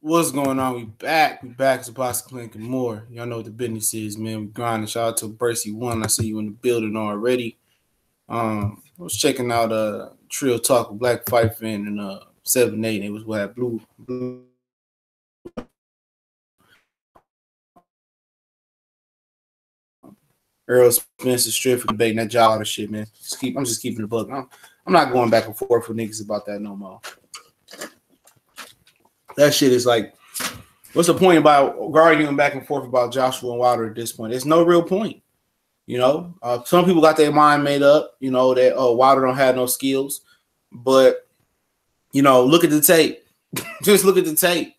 What's going on? We back. We back. It's Boss Clink and more. Y'all know what the business is, man. We grinding. Shout out to Bracy One. I see you in the building already. I was checking out Trill Talk with Black Fight Fan and 7-8. It was what blue. Earl Spencer Strickland debating that job and shit, man. I'm just keeping the book. I'm not going back and forth with niggas about that no more. That shit is like, what's the point about arguing back and forth about Joshua and Wilder at this point? There's no real point. You know, some people got their mind made up, you know, that, Wilder don't have no skills. But, you know, look at the tape. Just look at the tape.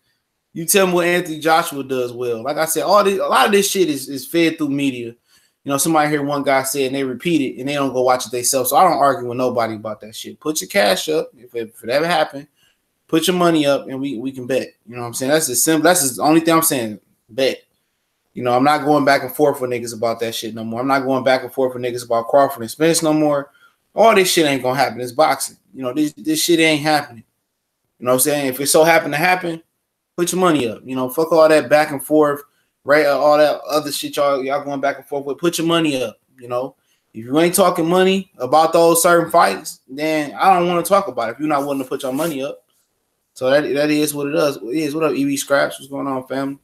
You tell me what Anthony Joshua does well. Like I said, a lot of this shit is fed through media. You know, somebody hear one guy say it and they repeat it and they don't go watch it themselves. So I don't argue with nobody about that shit. Put your cash up if it ever happened. Put your money up and we can bet. You know what I'm saying? That's as simple. That's the only thing I'm saying. Bet. You know, I'm not going back and forth with niggas about that shit no more. I'm not going back and forth with niggas about Crawford and Spence no more. All this shit ain't gonna happen. It's boxing. You know, this shit ain't happening. You know what I'm saying? If it so happen to happen, put your money up. You know, fuck all that back and forth, right? All that other shit y'all going back and forth with. Put your money up. You know, if you ain't talking money about those certain fights, then I don't want to talk about it. If you're not willing to put your money up. So that is what it is. What up, EV Scraps? What's going on, family?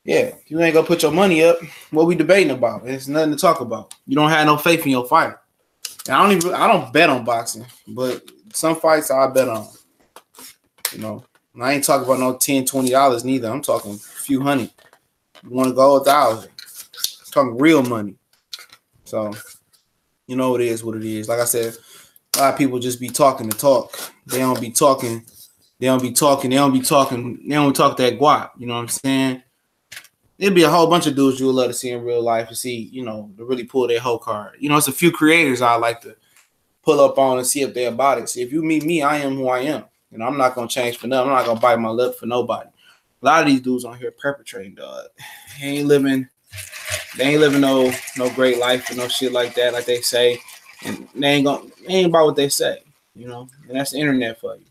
Yeah, if you ain't gonna put your money up, what we debating about? It's nothing to talk about. You don't have no faith in your fight. And I don't bet on boxing, but some fights I bet on. You know, and I ain't talking about no $10, $20 neither. I'm talking a few hundred. You want to go 1,000? I'm talking real money. So, you know, it is what it is. Like I said, a lot of people just be talking to talk. They don't be talking. They don't talk that guap. You know what I'm saying? It'd be a whole bunch of dudes you would love to see in real life to see, you know, to really pull their whole card. You know, it's a few creators I like to pull up on and see if they're about it. See, if you meet me, I am who I am. You know, I'm not gonna change for nothing. I'm not gonna bite my lip for nobody. A lot of these dudes on here perpetrating, dog. They ain't living no great life or no shit like that, like they say. And they ain't about what they say, you know. And that's the internet for you.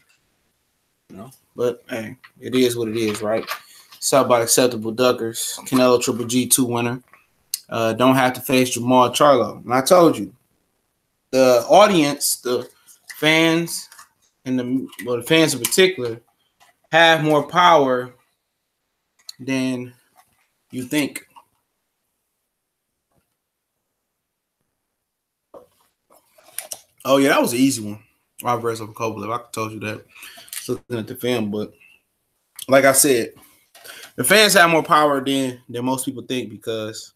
You know, but hey, it is what it is, right? Sought about acceptable duckers. Canelo Triple G2 winner. Don't have to face Jermall Charlo. And I told you, the audience, the fans, and the fans in particular, have more power than you think. Oh yeah, that was an easy one. Alvarez over Kovalev. I told you that. Looking at the film, but like I said, the fans have more power than most people think because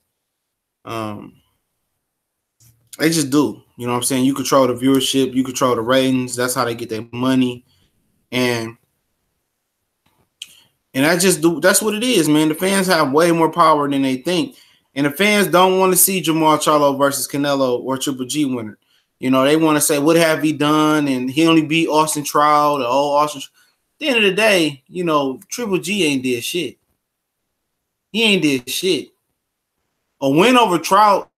they just do. You know what I'm saying? You control the viewership, you control the ratings. That's how they get their money, and that's what it is, man. The fans have way more power than they think, and the fans don't want to see Jermall Charlo versus Canelo or Triple G winner. You know, they want to say, what have he done? And he only beat Austin Trout, the old Austin. At the end of the day, you know, Triple G ain't did shit. He ain't did shit. A win over Trout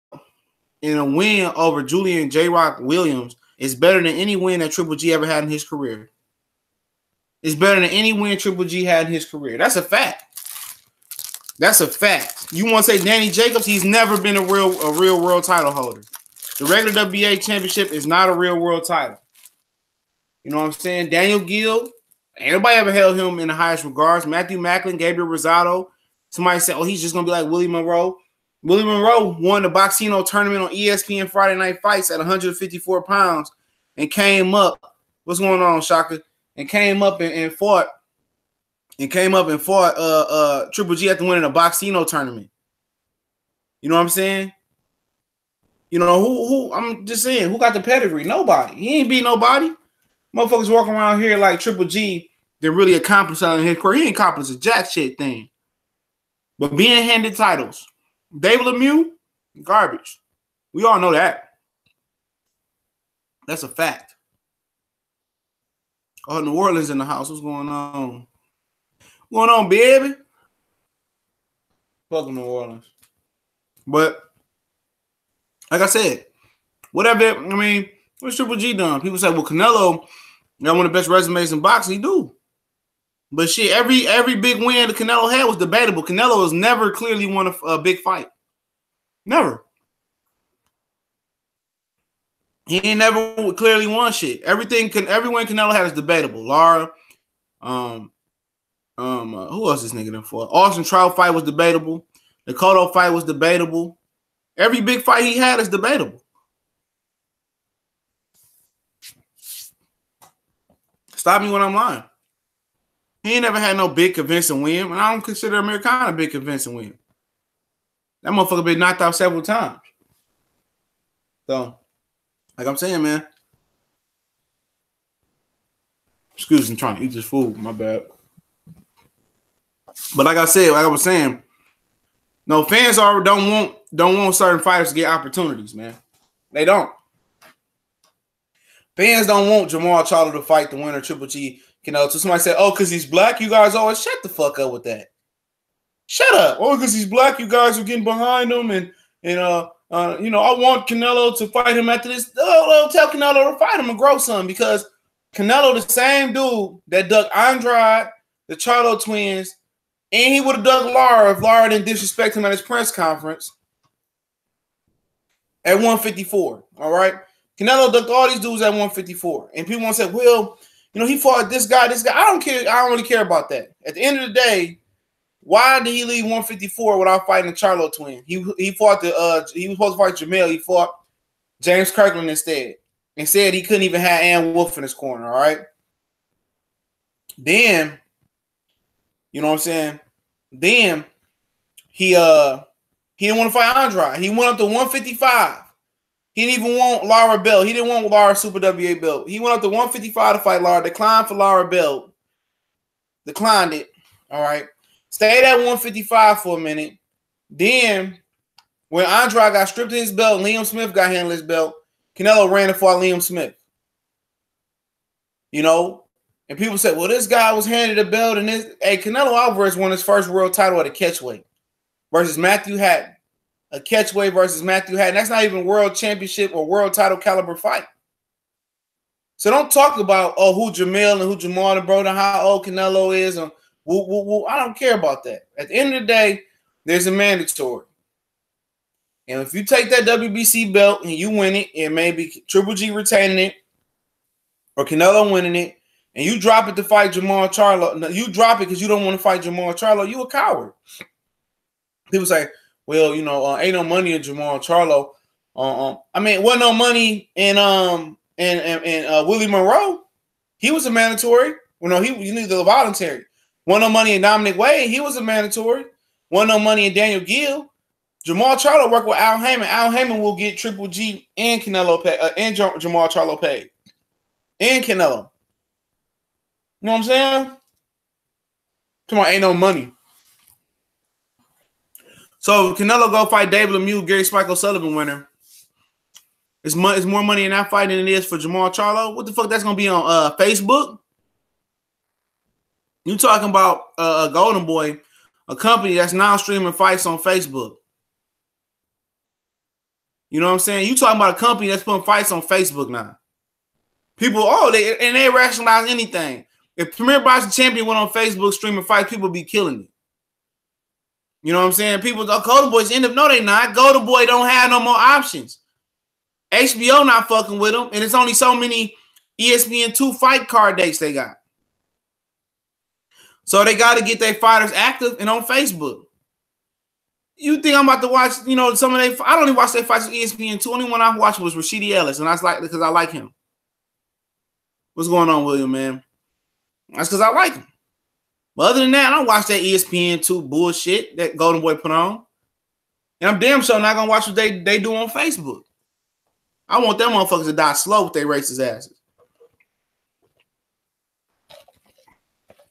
and a win over Julian J-Rock Williams is better than any win that Triple G ever had in his career. It's better than any win Triple G had in his career. That's a fact. That's a fact. You want to say Danny Jacobs? He's never been a real world title holder. The regular WBA championship is not a real world title. You know what I'm saying? Daniel Gill, ain't nobody ever held him in the highest regards. Matthew Macklin, Gabriel Rosado. Somebody said, oh, he's just going to be like Willie Monroe. Willie Monroe won the Boxino tournament on ESPN Friday Night Fights at 154 pounds and came up. What's going on, Shaka? And came up and fought. And came up and fought Triple G after winning a Boxino tournament. You know what I'm saying? You know, who I'm just saying, who got the pedigree? Nobody. He ain't beat nobody. Motherfuckers walking around here like Triple G, they're really accomplished something in his career. He ain't accomplished a jack shit thing. But being handed titles. David Lemieux, garbage. We all know that. That's a fact. Oh, New Orleans in the house. What's going on? What's going on, baby? Fucking New Orleans. But like I said, whatever. I mean, what's Triple G done? People say, well, Canelo got one of the best resumes in boxing. He do. But shit, every big win that Canelo had was debatable. Canelo has never clearly won a big fight. Never. He ain't never clearly won shit. Every win Canelo had is debatable. Lara, who else this nigga in for? Austin Trout fight was debatable. The Cotto fight was debatable. Every big fight he had is debatable. Stop me when I'm lying. He ain't never had no big convincing win, and I don't consider Americana a big convincing win. That motherfucker been knocked out several times. So, like I'm saying, man. Excuse me, I'm trying to eat this food. My bad. But like I said, like I was saying, no, fans don't want certain fighters to get opportunities, man. They don't. Fans don't want Jermall Charlo to fight the winner Triple G. So somebody said, "Oh, because he's black, you guys always shut the fuck up with that." Shut up. Oh, because he's black, you guys are getting behind him, and I want Canelo to fight him after this. Oh, tell Canelo to fight him and grow some, because Canelo, the same dude that dug Andrade, the Charlo twins, and he would have dug Lara if Lara didn't disrespect him at his press conference at 154. All right. Canelo ducked all these dudes at 154. And people want to say, well, he fought this guy. I don't care. I don't really care about that. At the end of the day, why did he leave 154 without fighting the Charlo twin? He fought he was supposed to fight Jermall. He fought James Kirkland instead. And said he couldn't even have Ann Wolf in his corner. All right. Then, you know what I'm saying? Then he didn't want to fight Andrade. He went up to 155. He didn't even want Lara belt. He didn't want Lara Super WA belt. He went up to 155 to fight Lara. Declined for Lara belt. Declined it. All right. Stayed at 155 for a minute. Then, when Andrade got stripped of his belt and Liam Smith got handled his belt, Canelo ran and fought Liam Smith. And people said, well, this guy was handed a belt, and Canelo Alvarez won his first world title at a catchweight versus Matthew Hatton. A catchweight versus Matthew Hatton. That's not even world championship or world title caliber fight. So don't talk about, who Jermall and who Jermall and bro, and how old Canelo is. And I don't care about that. At the end of the day, there's a mandatory. And if you take that WBC belt and you win it, and maybe Triple G retaining it, or Canelo winning it, and you drop it to fight Jermall Charlo, no, you drop it because you don't want to fight Jermall Charlo, you a coward. People say, well, ain't no money in Jermall Charlo. Wasn't no money in Willie Monroe. He was a mandatory. He needed a voluntary. Wasn't no money in Dominic Wade. He was a mandatory. Wasn't no money in Daniel Gill. Jermall Charlo worked with Al Heyman. Al Heyman will get Triple G and Canelo paid, and Jermall Charlo paid, and Canelo. You know what I'm saying? Come on, ain't no money. So Canelo go fight David Lemieux, Gary Spike O'Sullivan winner. It's more money in that fight than it is for Jermall Charlo. What the fuck that's gonna be on Facebook? You talking about a Golden Boy, a company that's now streaming fights on Facebook. You know what I'm saying? You talking about a company that's putting fights on Facebook now. People, they rationalize anything. If Premier Boxing Champion went on Facebook streaming fights, people would be killing it. You know what I'm saying? People, Golden Boys end up, no, they not. Golden Boy don't have no more options. HBO not fucking with them, and it's only so many ESPN2 fight card dates they got. So they got to get their fighters active and on Facebook. You think I'm about to watch, some of their, I don't even watch their fights on ESPN2. Only one I watched was Rashidi Ellis, and that's like because I like him. What's going on, William, man? That's because I like him. But other than that, I don't watch that ESPN2 bullshit that Golden Boy put on. And I'm damn sure not going to watch what they do on Facebook. I want them motherfuckers to die slow with their racist asses.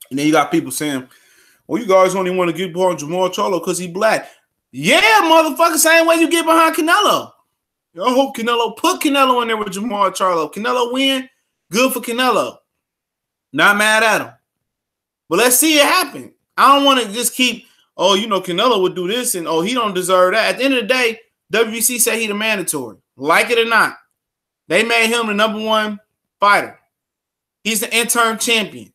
And then you got people saying, well, you guys only want to get behind Jermall Charlo because he's black. Yeah, motherfucker, same way you get behind Canelo. I hope Canelo put Canelo in there with Jermall Charlo. Canelo win, good for Canelo. Not mad at him. But let's see it happen. I don't want to just keep, Canelo would do this and, he don't deserve that. At the end of the day, WBC say he the mandatory. Like it or not. They made him the #1 fighter. He's the interim champion.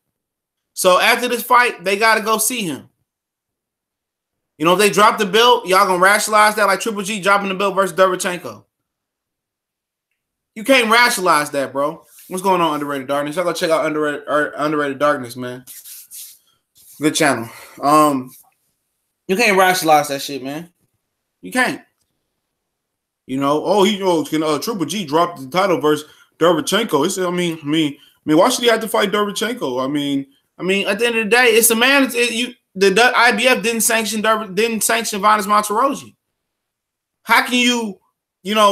So after this fight, they got to go see him. You know, if they drop the belt, y'all going to rationalize that like Triple G dropping the belt versus Derevchenko. You can't rationalize that, bro. What's going on, Underrated Darkness? Y'all go check out Underrated Darkness, man. Good channel. You can't rationalize that shit, man. You can't. You know, Triple G dropped the title versus Derevchenko. It's, I mean, why should he have to fight Derevchenko? I mean, at the end of the day, it's a man. The IBF didn't sanction Vanes Monterrogian. How can you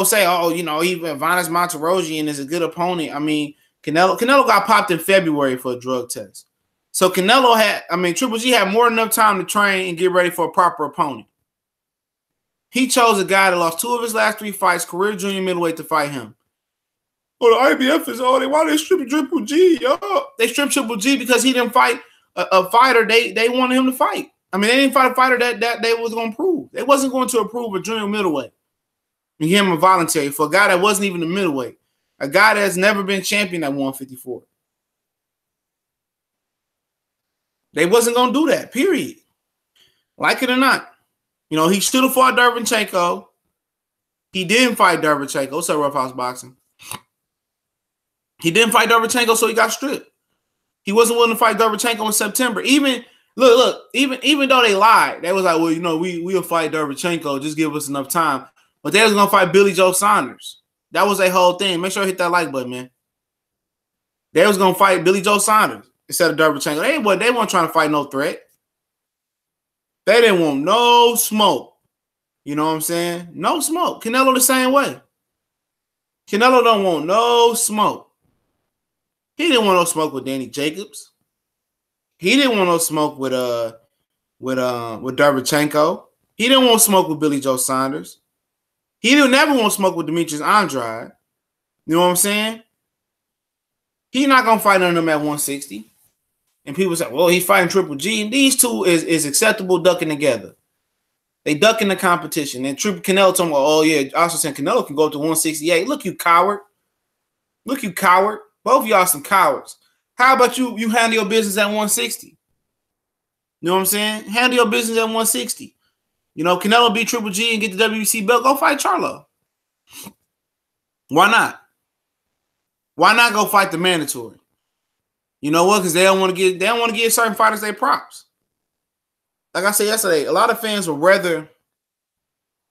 say, even Vanes Monterrogian is a good opponent? I mean, Canelo got popped in February for a drug test. So Triple G had more than enough time to train and get ready for a proper opponent. He chose a guy that lost 2 of his last 3 fights, career junior middleweight, to fight him. Oh, the IBF is why they stripped Triple G? Yo, they stripped Triple G because he didn't fight a fighter they wanted him to fight. I mean, they didn't fight a fighter that they was going to approve. They wasn't going to approve a junior middleweight and give him a voluntary for a guy that wasn't even a middleweight, a guy that's never been champion at 154. They wasn't going to do that, period. Like it or not. You know, he should have fought Derevchenko. He didn't fight Derevchenko. What's up, Rough House Boxing? He didn't fight Derevchenko, so he got stripped. He wasn't willing to fight Derevchenko in September. Even though they lied, they was like, well, we'll fight Derevchenko. Just give us enough time. But they was going to fight Billy Joe Saunders. That was their whole thing. Make sure you hit that like button, man. They was going to fight Billy Joe Saunders instead of Derevchenko. They weren't trying to fight no threat. They didn't want no smoke. You know what I'm saying? No smoke. Canelo the same way. Canelo don't want no smoke. He didn't want no smoke with Danny Jacobs. He didn't want no smoke with Derevchenko. He didn't want smoke with Billy Joe Saunders. He didn't never want smoke with Demetrius Andrade. You know what I'm saying? He's not gonna fight none of them at 160. And people say, well, he's fighting Triple G. And these two is acceptable ducking together. They ducking the competition. And Canelo told me, oh, yeah, also saying Canelo can go up to 168. Look, you coward. Look, you coward. Both of y'all some cowards. How about you handle your business at 160? You know what I'm saying? Handle your business at 160. You know, Canelo beat Triple G and get the WBC belt. Go fight Charlo. Why not? Why not go fight the mandatory? You know what? Because they don't want to give certain fighters their props. Like I said yesterday, a lot of fans would rather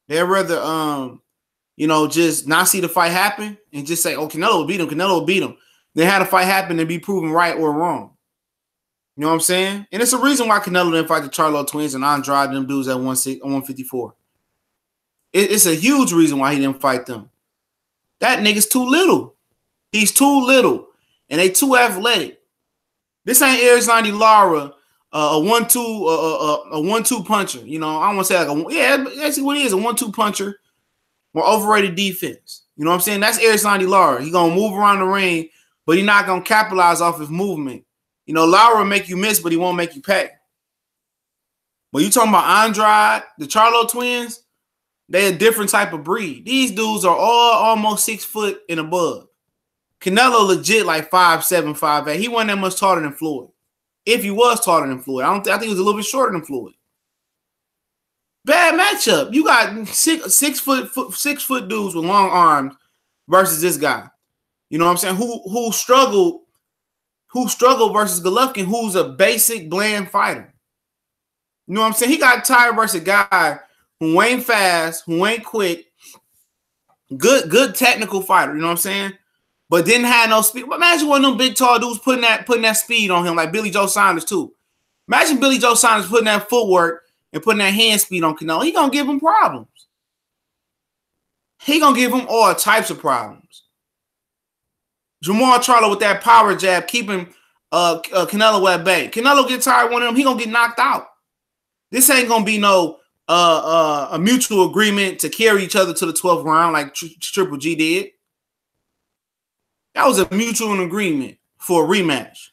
just not see the fight happen and just say, oh, Canelo will beat him. Canelo will beat him. They had a fight happen and be proven right or wrong. You know what I'm saying? And it's a reason why Canelo didn't fight the Charlo twins and Andrade and them dudes at 154. It's a huge reason why he didn't fight them. That nigga's too little. He's too little. And they too athletic. This ain't Arizona Lara, a 1-2 puncher. You know, I don't want to say that's what he is, a 1-2 puncher or overrated defense. You know what I'm saying? That's Arizona Lara. He's going to move around the ring, but he's not going to capitalize off his movement. You know, Lara will make you miss, but he won't make you pay. When you talking about Andrade, the Charlo twins, they a different type of breed. These dudes are all almost 6 foot and above. Canelo legit like 5'7", 5'8". He wasn't that much taller than Floyd. If he was taller than Floyd. I think he was a little bit shorter than Floyd. Bad matchup. You got six foot dudes with long arms versus this guy. You know what I'm saying? Who struggled versus Golovkin, who's a basic bland fighter. You know what I'm saying? He got tired versus a guy who ain't fast, who ain't quick, good technical fighter, you know what I'm saying? But didn't have no speed. But imagine one of them big tall dudes putting that speed on him, like Billy Joe Saunders too. Imagine Billy Joe Saunders putting that footwork and putting that hand speed on Canelo. He gonna give him problems. He gonna give him all types of problems. Jermall Charlo with that power jab, keeping Canelo at bay. Canelo get tired of one of them, he gonna get knocked out. This ain't gonna be no a mutual agreement to carry each other to the 12th round like Triple G did. That was a mutual agreement for a rematch.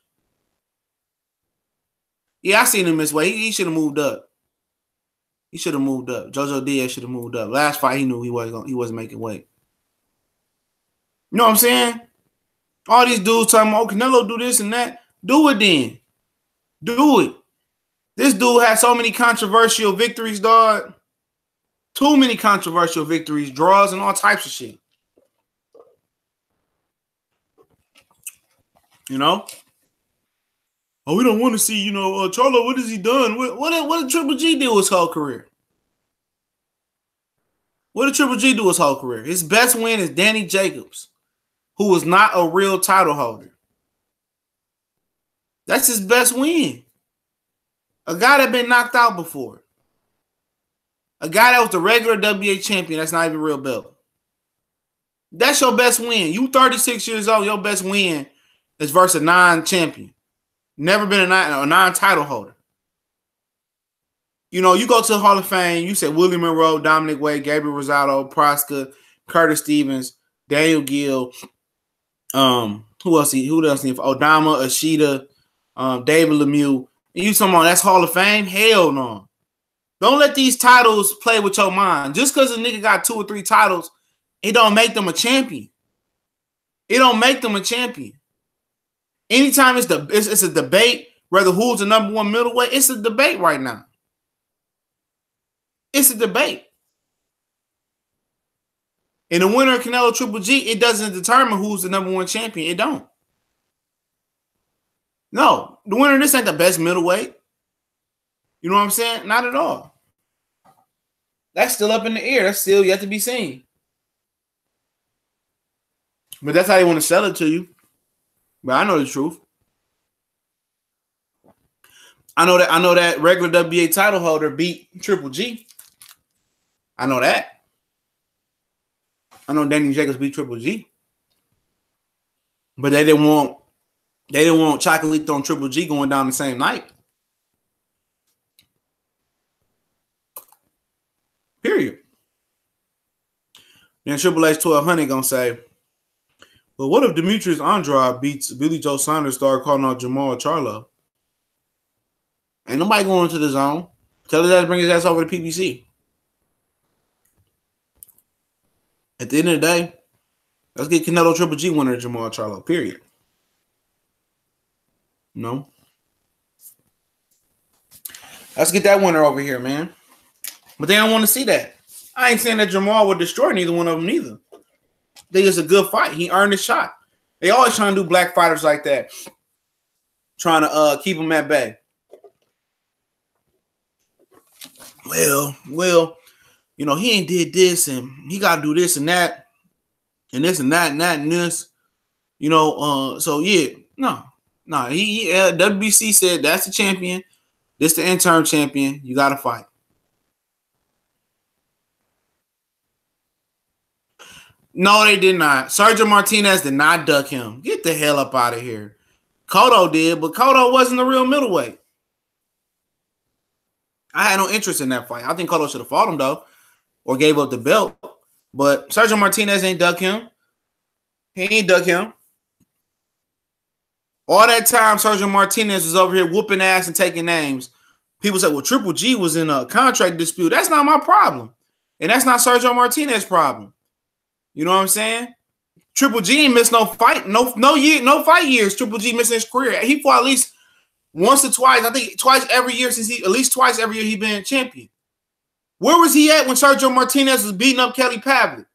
Yeah, I seen him this way. He should have moved up. He should have moved up. Jojo Diaz should have moved up. Last fight, he knew he wasn't making weight. You know what I'm saying? All these dudes talking about, oh, Canelo do this and that. Do it then. Do it. This dude has so many controversial victories, dog. Too many controversial victories, draws, and all types of shit. You know? Oh, we don't want to see, Charlo, what has he done? What did Triple G do his whole career? What did Triple G do his whole career? His best win is Danny Jacobs, who was not a real title holder. That's his best win. A guy that been knocked out before. A guy that was the regular WBA champion, that's not even a real belt. That's your best win. You 36 years old, your best win is versus a non-champion. Never been a non-title holder. You go to the Hall of Fame, you said Willie Monroe, Dominic Wade, Gabriel Rosado, Proska, Curtis Stevens, Daniel Gill, who else? Odama, Ashita, David Lemieux. And you talking about that's Hall of Fame? Hell no. Don't let these titles play with your mind. Just because a nigga got 2 or 3 titles, it don't make them a champion. It don't make them a champion. Anytime it's a debate, whether who's the number 1 middleweight, it's a debate right now. It's a debate. And the winner of Canelo Triple G, it doesn't determine who's the number 1 champion. It don't. No, the winner of this ain't the best middleweight. You know what I'm saying? Not at all. That's still up in the air. That's still yet to be seen. But that's how they want to sell it to you. But I know the truth. I know that regular WBA title holder beat Triple G. I know that. I know Danny Jacobs beat Triple G. But they didn't want Chocolate on Triple G going down the same night. Period. Then Triple H 1200 gonna say, well, what if Demetrius Andrade beats Billy Joe Saunders, started calling out Jermall Charlo? Ain't nobody going to the zone. Tell his ass to bring his ass over to PBC. At the end of the day, let's get Canelo Triple G winner Jermall Charlo. Period. No. Let's get that winner over here, man. But they don't want to see that. I ain't saying that Jermall would destroy neither one of them either. I think it's a good fight. He earned his shot. They always trying to do black fighters like that. Trying to keep them at bay. Well, he ain't did this and he got to do this and that and this and that and that and this. So yeah, no. WBC said that's the champion. This the interim champion. You got to fight. No, they did not. Sergio Martinez did not duck him. Get the hell up out of here. Cotto did, but Cotto wasn't the real middleweight. I had no interest in that fight. I think Cotto should have fought him, though, or gave up the belt. But Sergio Martinez ain't duck him. He ain't duck him. All that time, Sergio Martinez was over here whooping ass and taking names. People say, well, Triple G was in a contract dispute. That's not my problem. And that's not Sergio Martinez's problem. You know what I'm saying? Triple G ain't missed no fight, no fight years. Triple G missing his career. He fought at least once or twice. I think twice every year at least twice every year he been champion. Where was he at when Sergio Martinez was beating up Kelly Pavlik?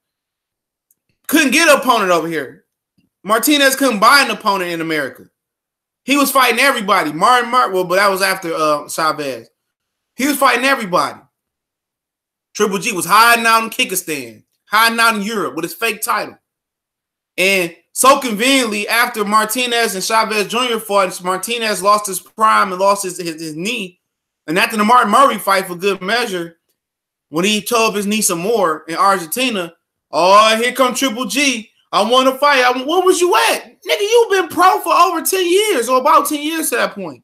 Couldn't get an opponent over here. Martinez couldn't buy an opponent in America. He was fighting everybody. Martin, but that was after Chavez. He was fighting everybody. Triple G was hiding out in Kyrgyzstan, hiding out in Europe with his fake title. And so conveniently, after Martinez and Chavez Jr. fought, Martinez lost his prime and lost his knee. And after the Martin Murray fight, for good measure, when he tore up his knee some more in Argentina, oh, here come Triple G. I want to fight. Where was you at? Nigga, you've been pro for over 10 years or about 10 years to that point.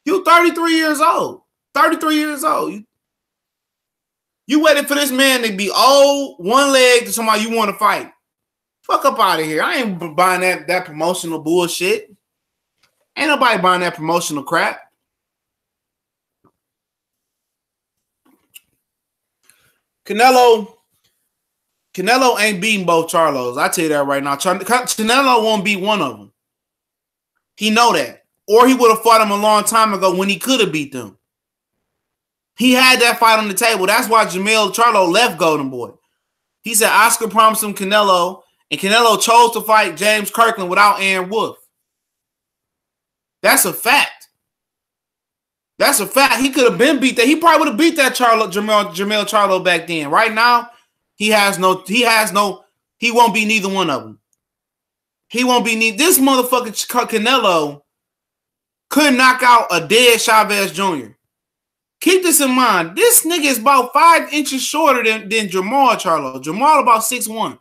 You 33 years old. 33 years old. You waited for this man to be old, one leg to somebody you want to fight. Fuck up out of here. I ain't buying that promotional bullshit. Ain't nobody buying that promotional crap. Canelo ain't beating both Charlos. I tell you that right now. Canelo won't beat one of them. He know that. Or he would have fought him a long time ago when he could have beat them. He had that fight on the table. That's why Charlo left Golden Boy. He said Oscar promised him Canelo, and Canelo chose to fight James Kirkland without Aaron Wolf. That's a fact. That's a fact. He could have been beat that. He probably would have beat that Jermall Charlo back then. Right now, he won't be neither one of them. He won't be this motherfucker Canelo could knock out a dead Chavez Jr. Keep this in mind. This nigga is about 5 inches shorter than Jermall Charlo. Jermall about 6'1".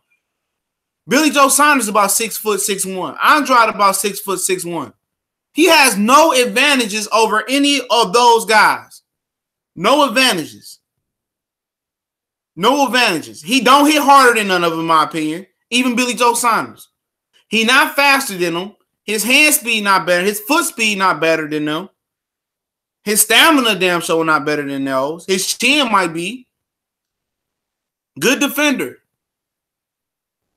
Billy Joe Saunders about 6 foot 6'1". Andrade about 6 foot 6'1". He has no advantages over any of those guys. No advantages. No advantages. He don't hit harder than none of them, in my opinion. Even Billy Joe Saunders. He not faster than them. His hand speed not better. His foot speed not better than them. His stamina damn sure not better than those. His chin might be. Good defender.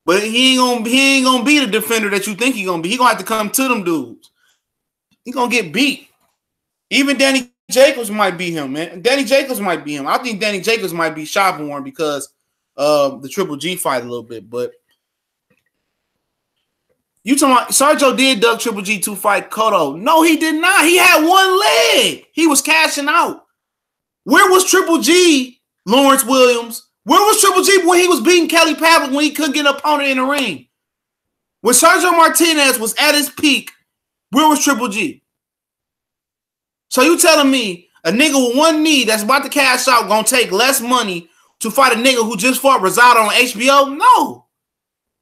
But he ain't gonna be the defender that you think he gonna be. He gonna have to come to them dudes. He gonna get beat. Even Danny Jacobs might beat him, man. Danny Jacobs might beat him. I think Danny Jacobs might be Schadenborn because of the Triple G fight a little bit. But you talking about Sergio did duck Triple G to fight Cotto? No, he did not. He had one leg. He was cashing out. Where was Triple G, Lawrence Williams? Where was Triple G when he was beating Kelly Pavlik when he couldn't get an opponent in the ring? When Sergio Martinez was at his peak, where was Triple G? So you telling me a nigga with one knee that's about to cash out gonna take less money to fight a nigga who just fought Rosado on HBO? No.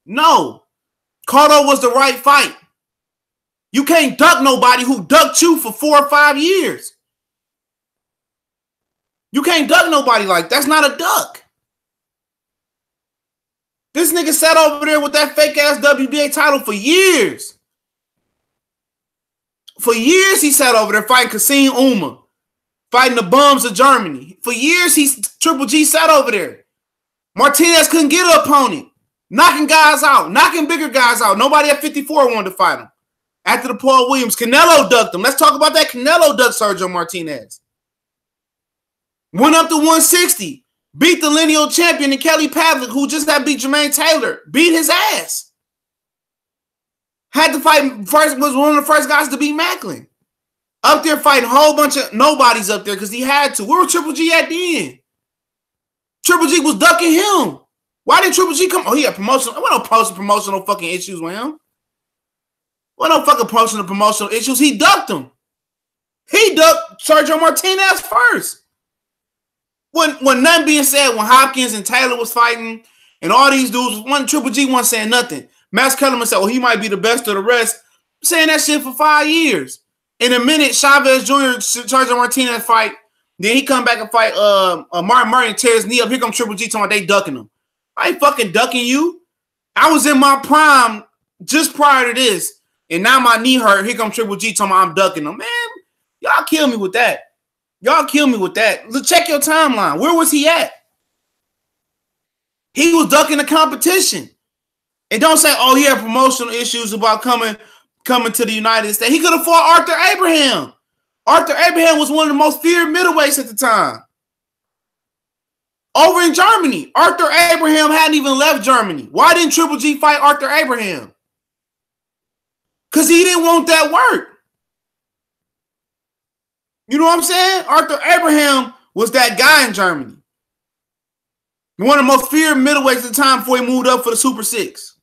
No. Cotto was the right fight. You can't duck nobody who ducked you for 4 or 5 years. You can't duck nobody like that. That's not a duck. This nigga sat over there with that fake ass WBA title for years. For years he sat over there fighting Kasim Uma, fighting the bums of Germany. For years Triple G sat over there. Martinez couldn't get an opponent. Knocking guys out, knocking bigger guys out. Nobody at 54 wanted to fight him. After the Paul Williams, Canelo ducked him. Let's talk about that. Canelo ducked Sergio Martinez. Went up to 160. Beat the lineal champion and Kelly Pavlik, who just had beat Jermaine Taylor. Beat his ass. Had to fight first, was one of the first guys to beat Macklin. Up there fighting a whole bunch of nobodies up there because he had to. Where was Triple G at the end? Triple G was ducking him. Why didn't Triple G come? Oh, he had promotional. What no promotional fucking issues with him? What no fucking promotional issues? He ducked him. He ducked Sergio Martinez first. When nothing being said, when Hopkins and Taylor was fighting, and all these dudes, Triple G wasn't saying nothing. Max Kellerman said, well, he might be the best of the rest. I'm saying that shit for 5 years. In a minute, Chavez Jr. Sergio Martinez fight. Then he come back and fight Martin Murray and tear his knee up. Here come Triple G talking about they ducking him. I ain't fucking ducking you. I was in my prime just prior to this, and now my knee hurt. Here come Triple G talking about I'm ducking him. Man, y'all kill me with that. Y'all kill me with that. Let's check your timeline. Where was he at? He was ducking the competition. And don't say, oh, he had promotional issues about coming to the United States. He could have fought Arthur Abraham. Arthur Abraham was one of the most feared middleweights at the time. Over in Germany, Arthur Abraham hadn't even left Germany. Why didn't Triple G fight Arthur Abraham? Because he didn't want that work. You know what I'm saying? Arthur Abraham was that guy in Germany. One of the most feared middleweights at the time before he moved up for the Super 6.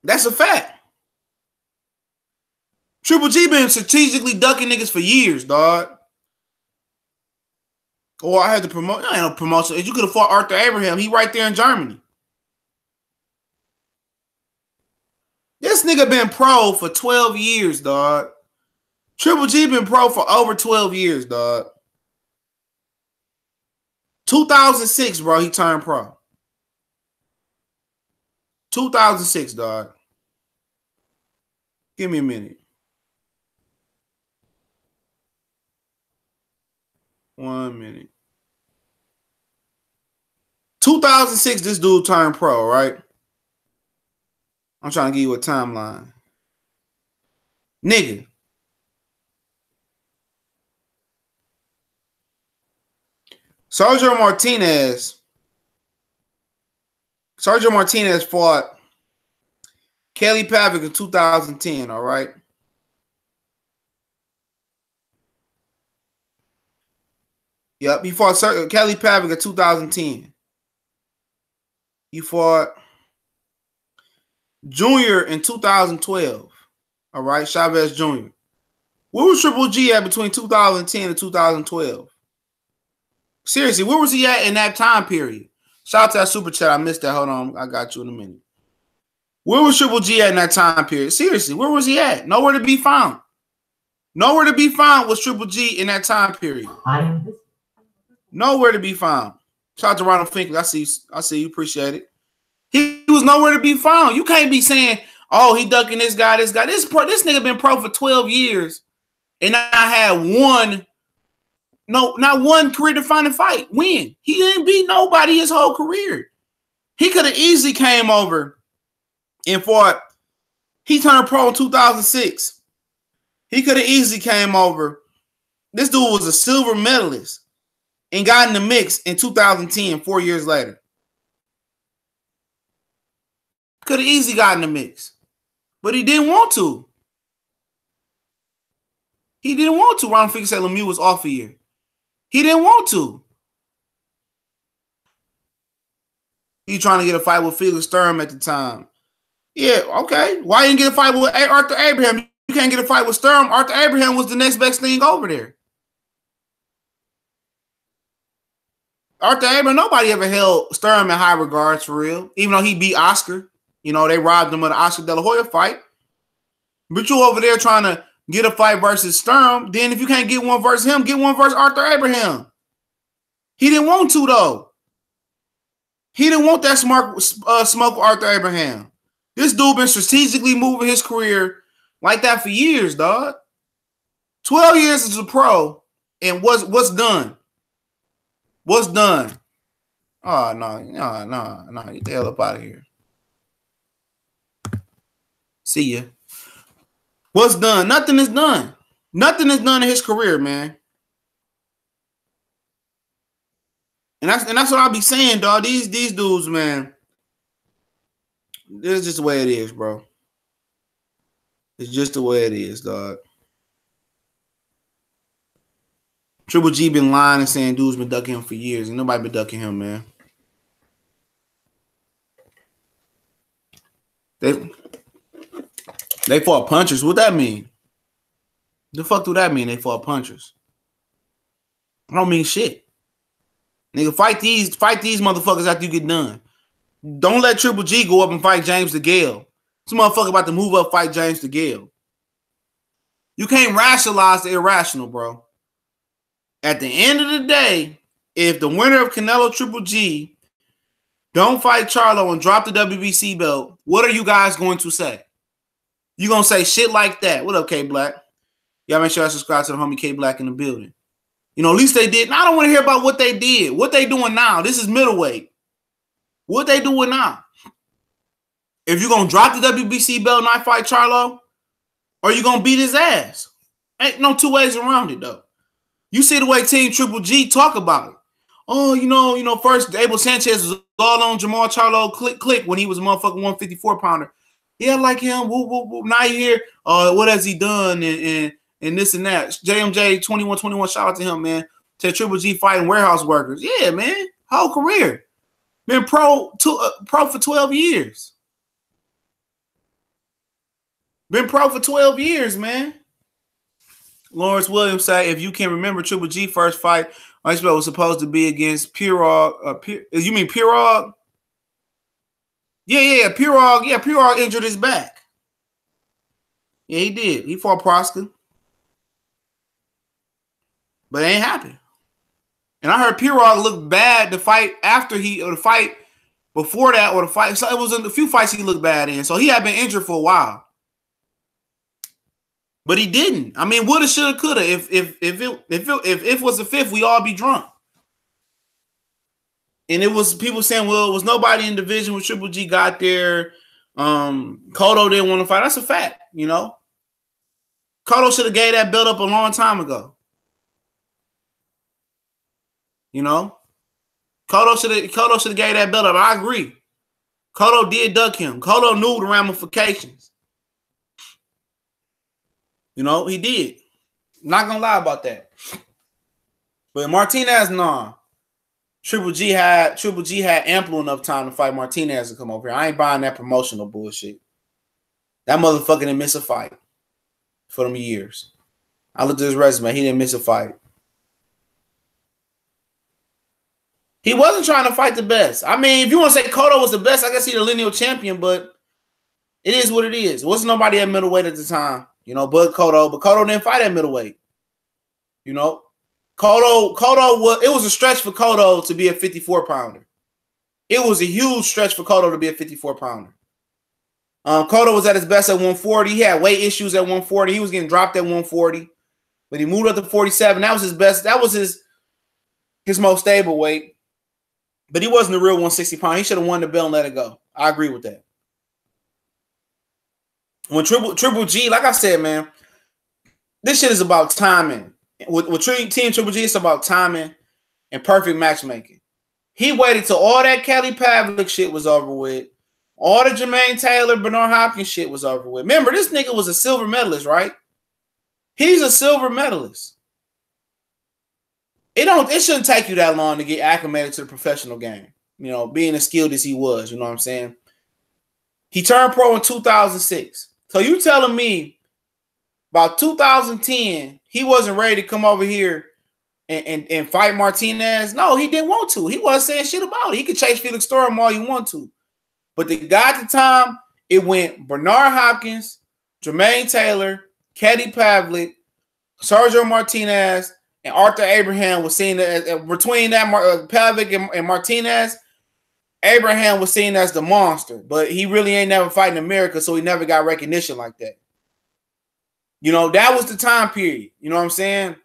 That's a fact. Triple G been strategically ducking niggas for years, dog. Or I had to promote. I ain't no promotion. You could have fought Arthur Abraham. He right there in Germany. This nigga been pro for 12 years, dog. Triple G been pro for over 12 years, dog. 2006, bro, he turned pro. 2006, dog. Give me a minute. 1 minute. 2006, this dude turned pro, right? I'm trying to give you a timeline. Nigga. Sergio Martinez fought Kelly Pavic in 2010, all right? Yep, he fought Kelly Pavic in 2010. He fought Junior in 2012, all right? Chavez Jr. Where was Triple G at between 2010 and 2012? Seriously, where was he at in that time period? Shout out to that super chat. I missed that. Hold on. I got you in a minute. Where was Triple G at in that time period? Seriously, where was he at? Nowhere to be found. Nowhere to be found was Triple G in that time period. Nowhere to be found. Shout out to Ronald Finkley. I see you. Appreciate it. He was nowhere to be found. You can't be saying, oh, he ducking this guy. This nigga been pro for 12 years and I had one. No, not one career-defining fight. Win. He didn't beat nobody his whole career. He could have easily came over and fought. He turned pro in 2006. He could have easily came over. This dude was a silver medalist and got in the mix in 2010, 4 years later. Could have easily got in the mix. But he didn't want to. He didn't want to. Ron Finkley said Lemieux was off a year. He didn't want to. He trying to get a fight with Felix Sturm at the time. Yeah, okay. Why didn't get a fight with Arthur Abraham? You can't get a fight with Sturm. Arthur Abraham was the next best thing over there. Arthur Abraham, nobody ever held Sturm in high regards for real. Even though he beat Oscar. You know, they robbed him of the Oscar De La Hoya fight. But you over there trying to get a fight versus Sturm. Then if you can't get one versus him, get one versus Arthur Abraham. He didn't want to, though. He didn't want that smoke with Arthur Abraham. This dude been strategically moving his career like that for years, dog. 12 years as a pro, and what's done? What's done? Oh, no. Get the hell up out of here. See ya. What's done? Nothing is done. Nothing is done in his career, man. And that's what I'll be saying, dog. These dudes, man. This is just the way it is, bro. It's just the way it is, dog. Triple G been lying and saying dudes been ducking him for years, and nobody been ducking him, man. They fought punchers. What that mean? The fuck do that mean? They fought punchers. I don't mean shit. Nigga, fight these motherfuckers after you get done. Don't let Triple G go up and fight James DeGale. This motherfucker about to move up, fight James DeGale. You can't rationalize the irrational, bro. At the end of the day, if the winner of Canelo Triple G don't fight Charlo and drop the WBC belt, what are you guys going to say? You gonna say shit like that? What up, K Black? Y'all make sure I subscribe to the homie K Black in the building. You know, at least they did. Now, I don't want to hear about what they did. What they doing now? This is middleweight. What they doing now? If you're gonna drop the WBC belt and not fight Charlo, or you gonna beat his ass? Ain't no two ways around it, though. You see the way Team Triple G talk about it. Oh, you know, first Abel Sanchez was all on Jermall Charlo click when he was a motherfucking 154 pounder. Yeah, like him. Woo, woo, woo. Now you hear, what has he done and this and that. JMJ 2121, shout out to him, man. To Triple G fighting warehouse workers. Yeah, man. Whole career. Been pro for 12 years. Been pro for 12 years, man. Lawrence Williams said, if you can remember Triple G first fight, I suppose it was supposed to be against Pirog. You mean Pirog? Yeah, Pirog. Yeah, Pirog injured his back. Yeah, he did. He fought Proska. But it ain't happened. And I heard Pirog looked bad the fight after or the fight before that, or the fight. So it was in a few fights he looked bad in. So he had been injured for a while. But he didn't. I mean, woulda, shoulda, coulda. If it was the fifth, we all be drunk. And it was people saying, well, it was nobody in the division when Triple G got there. Cotto didn't want to fight. That's a fact, you know. Cotto should have gave that belt up a long time ago. You know? Cotto should have gave that belt up. I agree. Cotto did duck him. Cotto knew the ramifications. You know, he did. Not gonna lie about that. But Martinez, nah. Triple G had ample enough time to fight Martinez to come over here. I ain't buying that promotional bullshit. That motherfucker didn't miss a fight for them years. I looked at his resume. He didn't miss a fight. He wasn't trying to fight the best. I mean, if you want to say Cotto was the best, I guess he's the lineal champion, but it is what it is. There wasn't nobody at middleweight at the time, you know, but Cotto didn't fight at middleweight. You know, Cotto was a stretch for Cotto to be a 54-pounder. It was a huge stretch for Cotto to be a 54-pounder. Cotto was at his best at 140. He had weight issues at 140. He was getting dropped at 140, but he moved up to 47. That was his best. That was his most stable weight. But he wasn't a real 160-pounder. He should have won the belt and let it go. I agree with that. When Triple G, like I said, man, this shit is about timing. With Team Triple G, it's about timing and perfect matchmaking. He waited till all that Kelly Pavlik shit was over with. All the Jermaine Taylor, Bernard Hopkins shit was over with. Remember, this nigga was a silver medalist, right? He's a silver medalist. It shouldn't take you that long to get acclimated to the professional game. You know, being as skilled as he was, you know what I'm saying? He turned pro in 2006. So you telling me about 2010, he wasn't ready to come over here and fight Martinez? No, he didn't want to. He wasn't saying shit about it. He could chase Felix Sturm all he want to. But the guy at the time, it went Bernard Hopkins, Jermaine Taylor, Kelly Pavlik, Sergio Martinez, and Arthur Abraham was seen as, between that Pavlik and Martinez, Abraham was seen as the monster. But he really ain't never fighting America, so he never got recognition like that. You know, that was the time period. You know what I'm saying?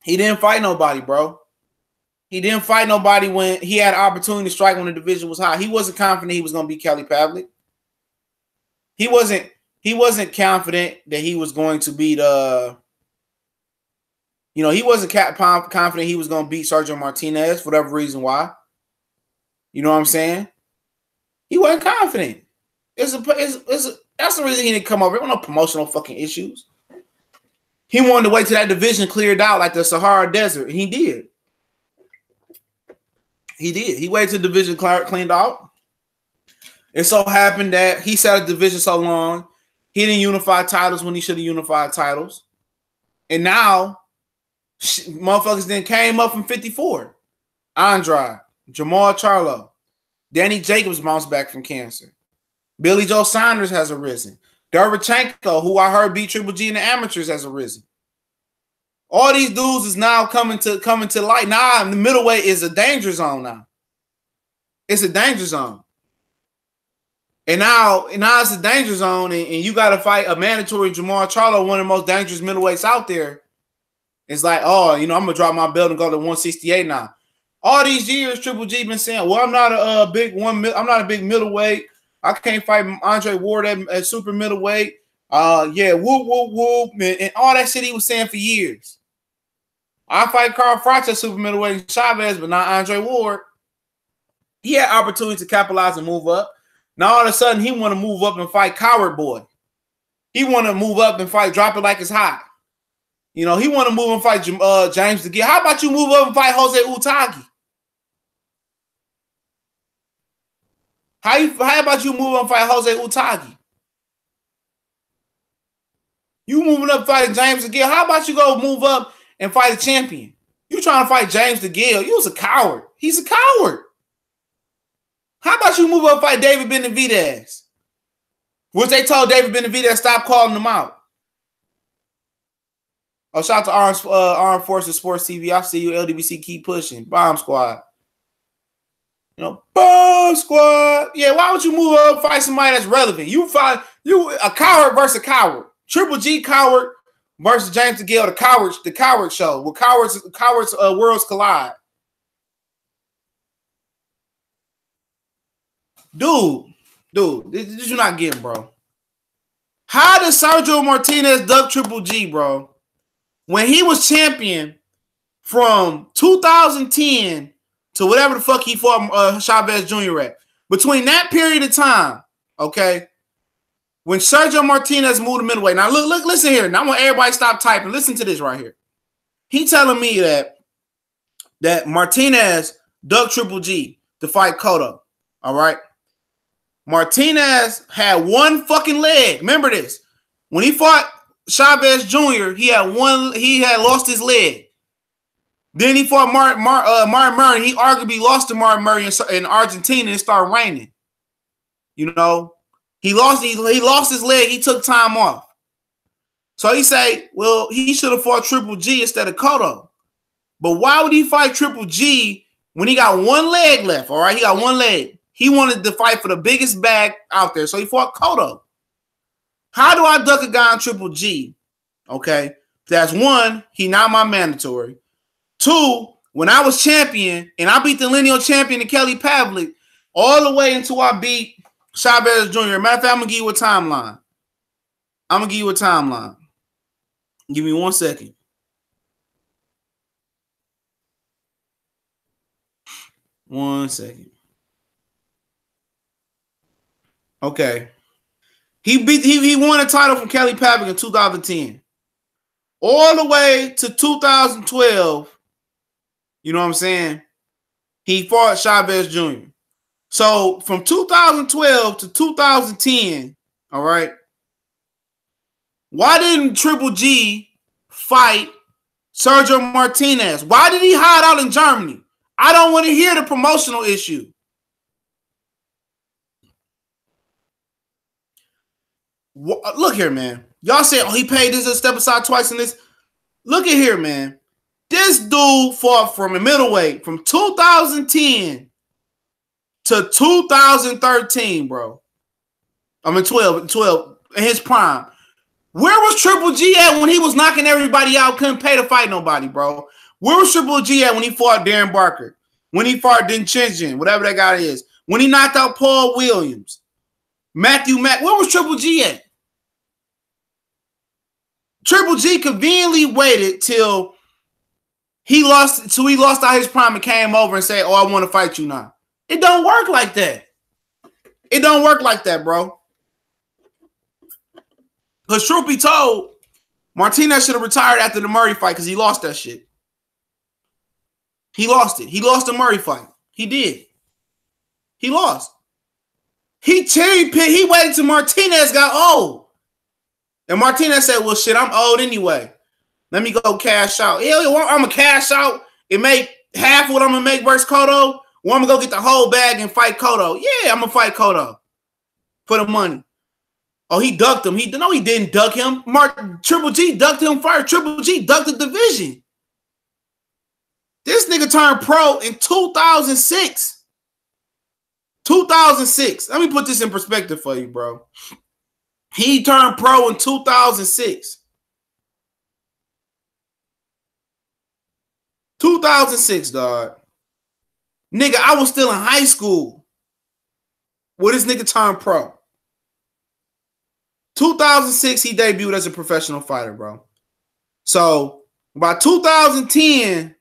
He didn't fight nobody, bro. He didn't fight nobody when he had an opportunity to strike when the division was high. He wasn't confident he was going to beat Kelly Pavlik. He wasn't confident that he was going to beat he wasn't confident he was going to beat Sergio Martinez for whatever reason why. You know what I'm saying? He wasn't confident. That's the reason he didn't come over. There were no promotional fucking issues. He wanted to wait till that division cleared out like the Sahara Desert, and he did. He did. He waited till the division cleaned out. It so happened that he sat at the division so long, he didn't unify titles when he should have unified titles. And now, motherfuckers then came up from 54. Andrade, Jermall Charlo, Danny Jacobs bounced back from cancer. Billy Joe Saunders has arisen. Derevchenko, who I heard beat Triple G in the amateurs, has arisen. All these dudes is now coming to light. Now the middleweight is a danger zone now. It's a danger zone. And now it's a danger zone, and you got to fight a mandatory Jermall Charlo, one of the most dangerous middleweights out there. It's like, oh, I'm gonna drop my belt and go to 168 now. All these years, Triple G been saying, well, I'm not a big middleweight. I can't fight Andre Ward at super middleweight. Yeah, whoop, whoop, whoop. And all that shit he was saying for years. I fight Carl Froch at super middleweight and Chavez, but not Andre Ward. He had opportunity to capitalize and move up. Now all of a sudden he want to move up and fight Coward Boy. He want to move up and fight Drop It Like It's Hot. He want to move and fight James DeGea. How about you move up and fight Jose Utagi? How about you move up and fight Jose Utagi? You moving up fighting James DeGea. How about you go move up and fight a champion? You trying to fight James DeGea. You was a coward. He's a coward. How about you move up and fight David Benavidez? Which they told David Benavidez stop calling him out. Oh, shout out to Armed Forces Sports TV. I see you, LDBC. Keep pushing. Bomb Squad. Bomb Squad. Yeah, why would you move up and fight somebody that's relevant? You a coward versus a coward. Triple G coward versus James DeGale, the coward show, where cowards worlds collide. Dude, did you not get him, bro? How did Sergio Martinez duck Triple G, bro? When he was champion from 2010 to whatever the fuck he fought Chavez Jr. at. Between that period of time, okay, when Sergio Martinez moved to middleweight. Now, look, listen here. Now I want everybody to stop typing. Listen to this right here. He telling me that Martinez ducked Triple G to fight Cotto. All right. Martinez had one fucking leg. Remember this. When he fought Chavez Jr., he had lost his leg. Then he fought Martin Murray. He arguably lost to Martin Murray in Argentina and it started raining. You know, he lost his leg. He took time off. So he say, well, he should have fought Triple G instead of Cotto. But why would he fight Triple G when he got one leg left? All right, he got one leg. He wanted to fight for the biggest bag out there, so he fought Cotto. How do I duck a guy on Triple G? Okay, that's one, he not my mandatory. Two, when I was champion and I beat the lineal champion in Kelly Pavlik all the way until I beat Chavez Jr. Matter of fact, I'm going to give you a timeline. Give me 1 second. Okay. He won a title from Kelly Pavlik in 2010. All the way to 2012. You know what I'm saying? He fought Chavez Jr. So from 2012 to 2010, all right. Why didn't Triple G fight Sergio Martinez? Why did he hide out in Germany? I don't want to hear the promotional issue. Look here, man. Y'all say, oh, he paid this a step aside twice in this. Look at here, man. This dude fought from a middleweight from 2010 to 2013, bro. I mean, 12 in his prime. Where was Triple G at when he was knocking everybody out, couldn't pay to fight nobody, bro? Where was Triple G at when he fought Darren Barker? When he fought Din Chinjin, whatever that guy is? When he knocked out Paul Williams? Matthew Mack? Where was Triple G at? Triple G conveniently waited till he lost out his prime and came over and said, oh, I want to fight you now. It don't work like that. It don't work like that, bro. Because truth be told, Martinez should have retired after the Murray fight because he lost that shit. He lost it. He lost the Murray fight. He did. He lost. He cherry-picked. He waited till Martinez got old. And Martinez said, well, shit, I'm old anyway. Let me go cash out. I'm going to cash out and make half what I'm going to make versus Cotto. Or I'm going to go get the whole bag and fight Cotto. Yeah, I'm going to fight Cotto for the money. Oh, he ducked him. No, he didn't duck him. Triple G ducked him first. Triple G ducked the division. This nigga turned pro in 2006. 2006. Let me put this in perspective for you, bro. He turned pro in 2006. 2006, dog. Nigga, I was still in high school when this nigga turned pro. 2006, he debuted as a professional fighter, bro. So by 2010,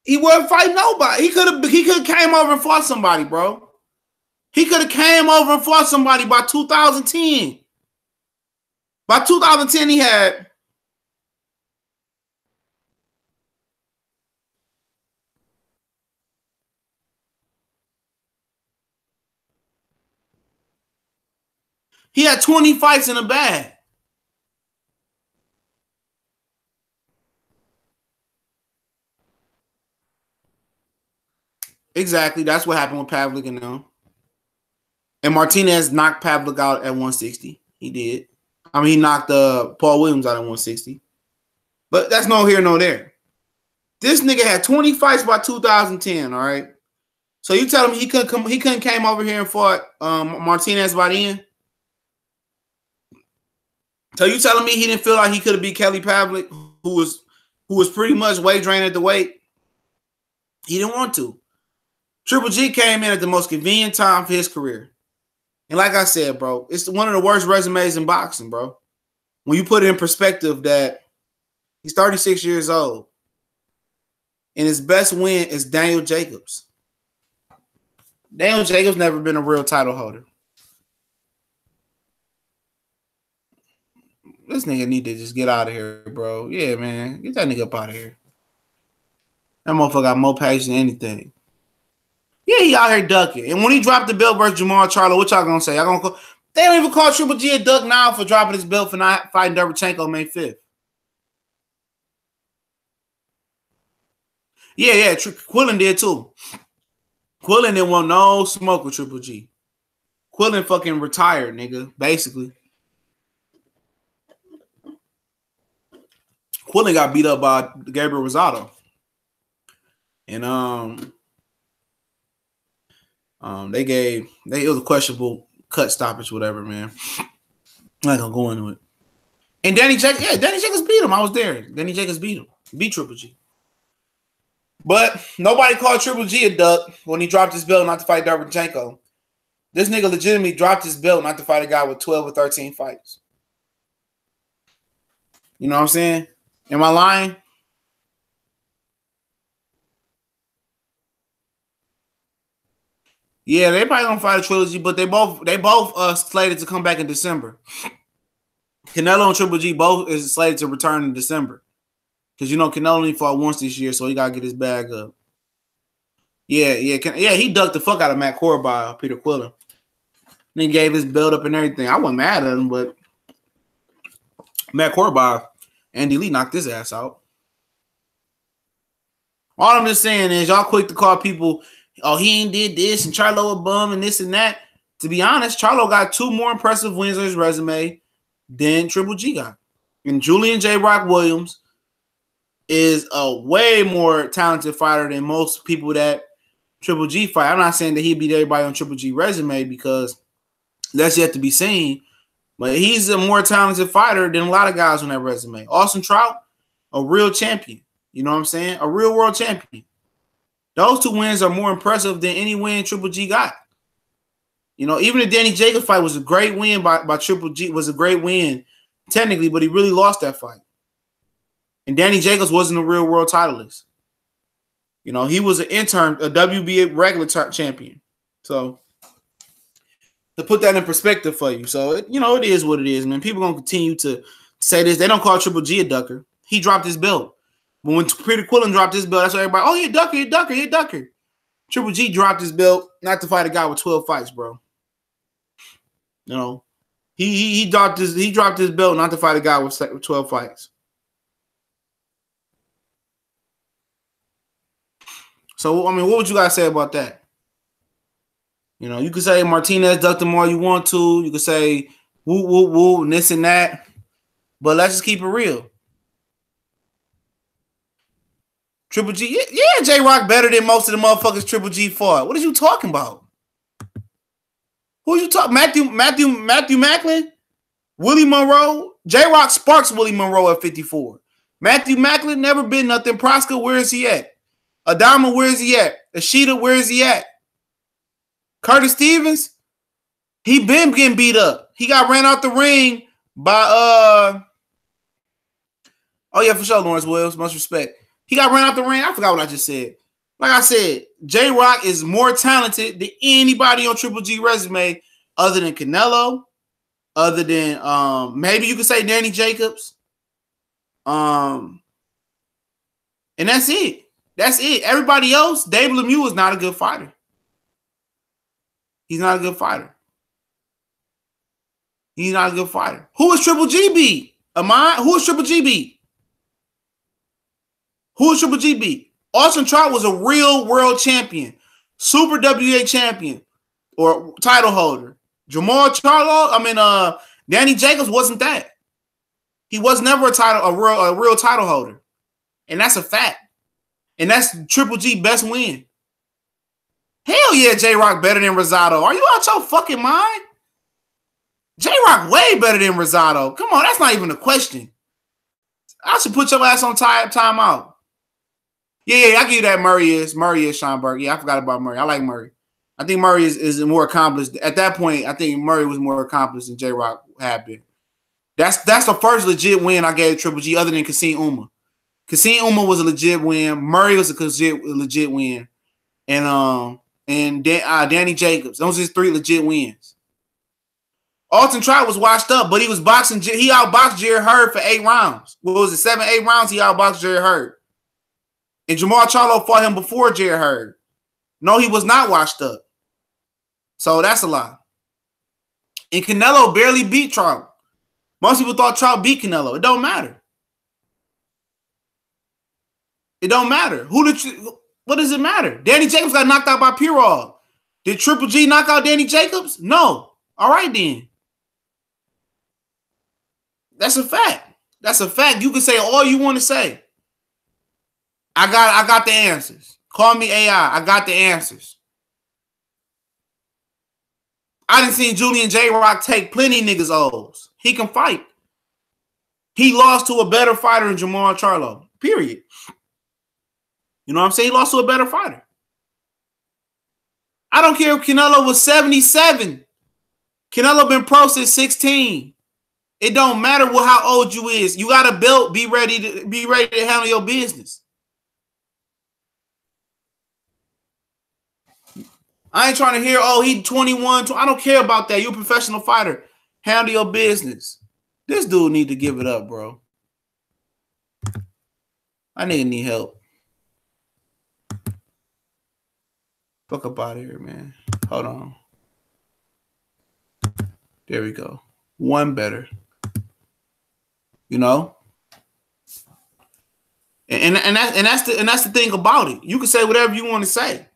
he wasn't fighting nobody. He could have came over and fought somebody, bro. He could have came over and fought somebody by 2010. By 2010, he had He had 20 fights in the bag. Exactly. That's what happened with Pavlik and them. And Martinez knocked Pavlik out at 160. He did. I mean, he knocked Paul Williams out at 160. But that's no here, no there. This nigga had 20 fights by 2010, all right? So you tell him he couldn't came over here and fought Martinez by the end? So you telling me he didn't feel like he could have beat Kelly Pavlik, who was pretty much weight drained at the weight? He didn't want to. Triple G came in at the most convenient time for his career. And like I said, bro, it's one of the worst resumes in boxing, bro. When you put it in perspective that he's 36 years old and his best win is Daniel Jacobs. Daniel Jacobs never been a real title holder. This nigga need to just get out of here, bro. Yeah, man. Get that nigga up out of here. That motherfucker got more passion than anything. Yeah, he out here ducking. And when he dropped the belt versus Jermall Charlo, what y'all gonna say? Y'all gonna call, they don't even call Triple G a duck now for dropping his belt for not fighting Derevchenko May 5th. Yeah. Quillen did too. Quillen didn't want no smoke with Triple G. Quillen fucking retired, nigga, basically. Quillen got beat up by Gabriel Rosado. And it was a questionable cut stoppage, whatever, man. I'm not gonna go into it. And Danny Jacobs beat him. I was there. Danny Jacobs beat him. Beat Triple G. But nobody called Triple G a duck when he dropped his belt not to fight Derevchenko. This nigga legitimately dropped his belt not to fight a guy with 12 or 13 fights. You know what I'm saying? Am I lying? Yeah, they probably gonna fight a trilogy, but they both slated to come back in December. Canelo and Triple G both is slated to return in December. Because, you know, Canelo only fought once this year, so he got to get his bag up. Yeah, he ducked the fuck out of Matt Corby, Peter Quillen. And he gave his belt up and everything. I wasn't mad at him, but Matt Corby, Andy Lee knocked his ass out. All I'm just saying is y'all quick to call people, oh, he ain't did this, and Charlo a bum, and this and that. To be honest, Charlo got 2 more impressive wins on his resume than Triple G got. And Julian J. Rock Williams is a way more talented fighter than most people that Triple G fight. I'm not saying that he beat everybody on Triple G resume because that's yet to be seen, but he's a more talented fighter than a lot of guys on that resume. Austin Trout, a real champion. You know what I'm saying? A real world champion. Those 2 wins are more impressive than any win Triple G got. You know, even the Danny Jacobs fight was a great win by Triple G. Was a great win technically, but he really lost that fight. And Danny Jacobs wasn't a real world titleist. You know, he was an intern, a WBA regular champion. So, to put that in perspective for you. So, it is what it is, man. People going to continue to say this. They don't call Triple G a ducker. He dropped his belt. But when Peter Quillen dropped his belt, that's why everybody, oh, he a ducker. Triple G dropped his belt not to fight a guy with 12 fights, bro. You know, he dropped his belt not to fight a guy with 12 fights. So, I mean, what would you guys say about that? You know, you could say Martinez ducked him all you want to. You could say woo, woo, woo, and this and that. But let's just keep it real. Triple G, yeah, J-Rock better than most of the motherfuckers Triple G fought. What are you talking about? Who are you talking? Matthew Macklin? Willie Monroe? J-Rock sparks Willie Monroe at 54. Matthew Macklin never been nothing. Proska, where is he at? Adama, where is he at? Ashita, where is he at? Curtis Stevens, he been getting beat up. He got ran out the ring by oh yeah, for sure, Lawrence Wells. Much respect. He got ran out the ring. I forgot what I just said. Like I said, J-Rock is more talented than anybody on Triple G resume other than Canelo, other than maybe you could say Danny Jacobs. And that's it. That's it. Everybody else, Dave Lemieux is not a good fighter. He's not a good fighter. He's not a good fighter. Who is Triple G beat? Who is Triple G beat? Who is Triple G beat? Austin Trout was a real world champion, super WA champion, or title holder. Danny Jacobs wasn't that. He was never a real title holder. And that's a fact. And that's Triple G best win. Hell yeah, J-Rock better than Rosado. Are you out your fucking mind? J-Rock way better than Rosado. Come on, that's not even a question. I should put your ass on timeout. Yeah, I give you that. Murray is Schomburg. Yeah, I forgot about Murray. I like Murray. I think Murray is more accomplished. At that point, I think Murray was more accomplished than J-Rock had been. That's the first legit win I gave Triple G other than Kassim Uma. Kassim Uma was a legit win. Murray was a legit win. And Danny Jacobs. Those are his 3 legit wins. Alton Trout was washed up, but he was boxing. He outboxed Jerry Hurd for 8 rounds. What was it? 7, 8 rounds? He outboxed Jerry Hurd. And Jermall Charlo fought him before Jerry Hurd. No, he was not washed up. So that's a lie. And Canelo barely beat Trout. Most people thought Trout beat Canelo. It don't matter. It don't matter. What does it matter? Danny Jacobs got knocked out by Pirog. Did Triple G knock out Danny Jacobs? No. All right then. That's a fact. That's a fact. You can say all you want to say. I got the answers. Call me AI. I got the answers. I done seen Julian J-Rock take plenty niggas' O's. He can fight. He lost to a better fighter than Jermall Charlo. Period. You know what I'm saying? He lost to a better fighter. I don't care if Canelo was 77. Canelo been pro since 16. It don't matter how old you is. You got a belt. Be ready to handle your business. I ain't trying to hear, oh, he 21. I don't care about that. You're a professional fighter. Handle your business. This dude need to give it up, bro. I need help. Fuck up out of here, man. Hold on. There we go. One better. You know? And that's the thing about it. You can say whatever you want to say.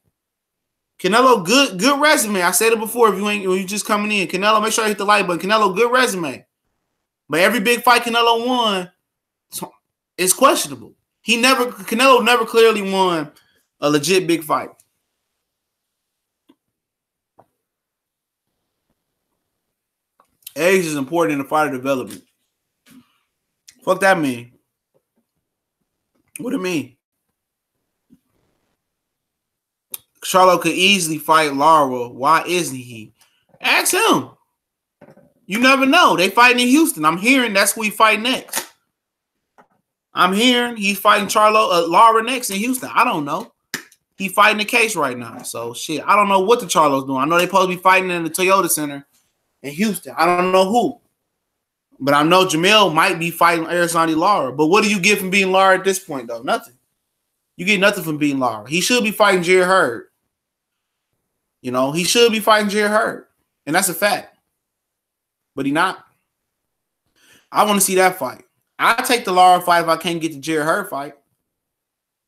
Canelo, good resume. I said it before. If you just coming in, Canelo, make sure I hit the like button. Canelo, good resume. But every big fight Canelo won, it's questionable. Canelo never clearly won a legit big fight. Age is important in the fighter development. Fuck that mean. What do it mean? Charlo could easily fight Lara. Why isn't he? Ask him. You never know. They fighting in Houston. I'm hearing that's who he fight next. I'm hearing he's fighting Lara next in Houston. I don't know. He fighting the case right now. So shit. I don't know what the Charlo's doing. I know they supposed to be fighting in the Toyota Center in Houston. I don't know who. But I know Jamil might be fighting Arizona Lara. But what do you get from beating Lara at this point, though? Nothing. You get nothing from beating Lara. He should be fighting Jerry Hurd. You know, he should be fighting Jerry Hurd. And that's a fact. But he not. I want to see that fight. I take the Lara fight if I can't get the Jerry Hurd fight.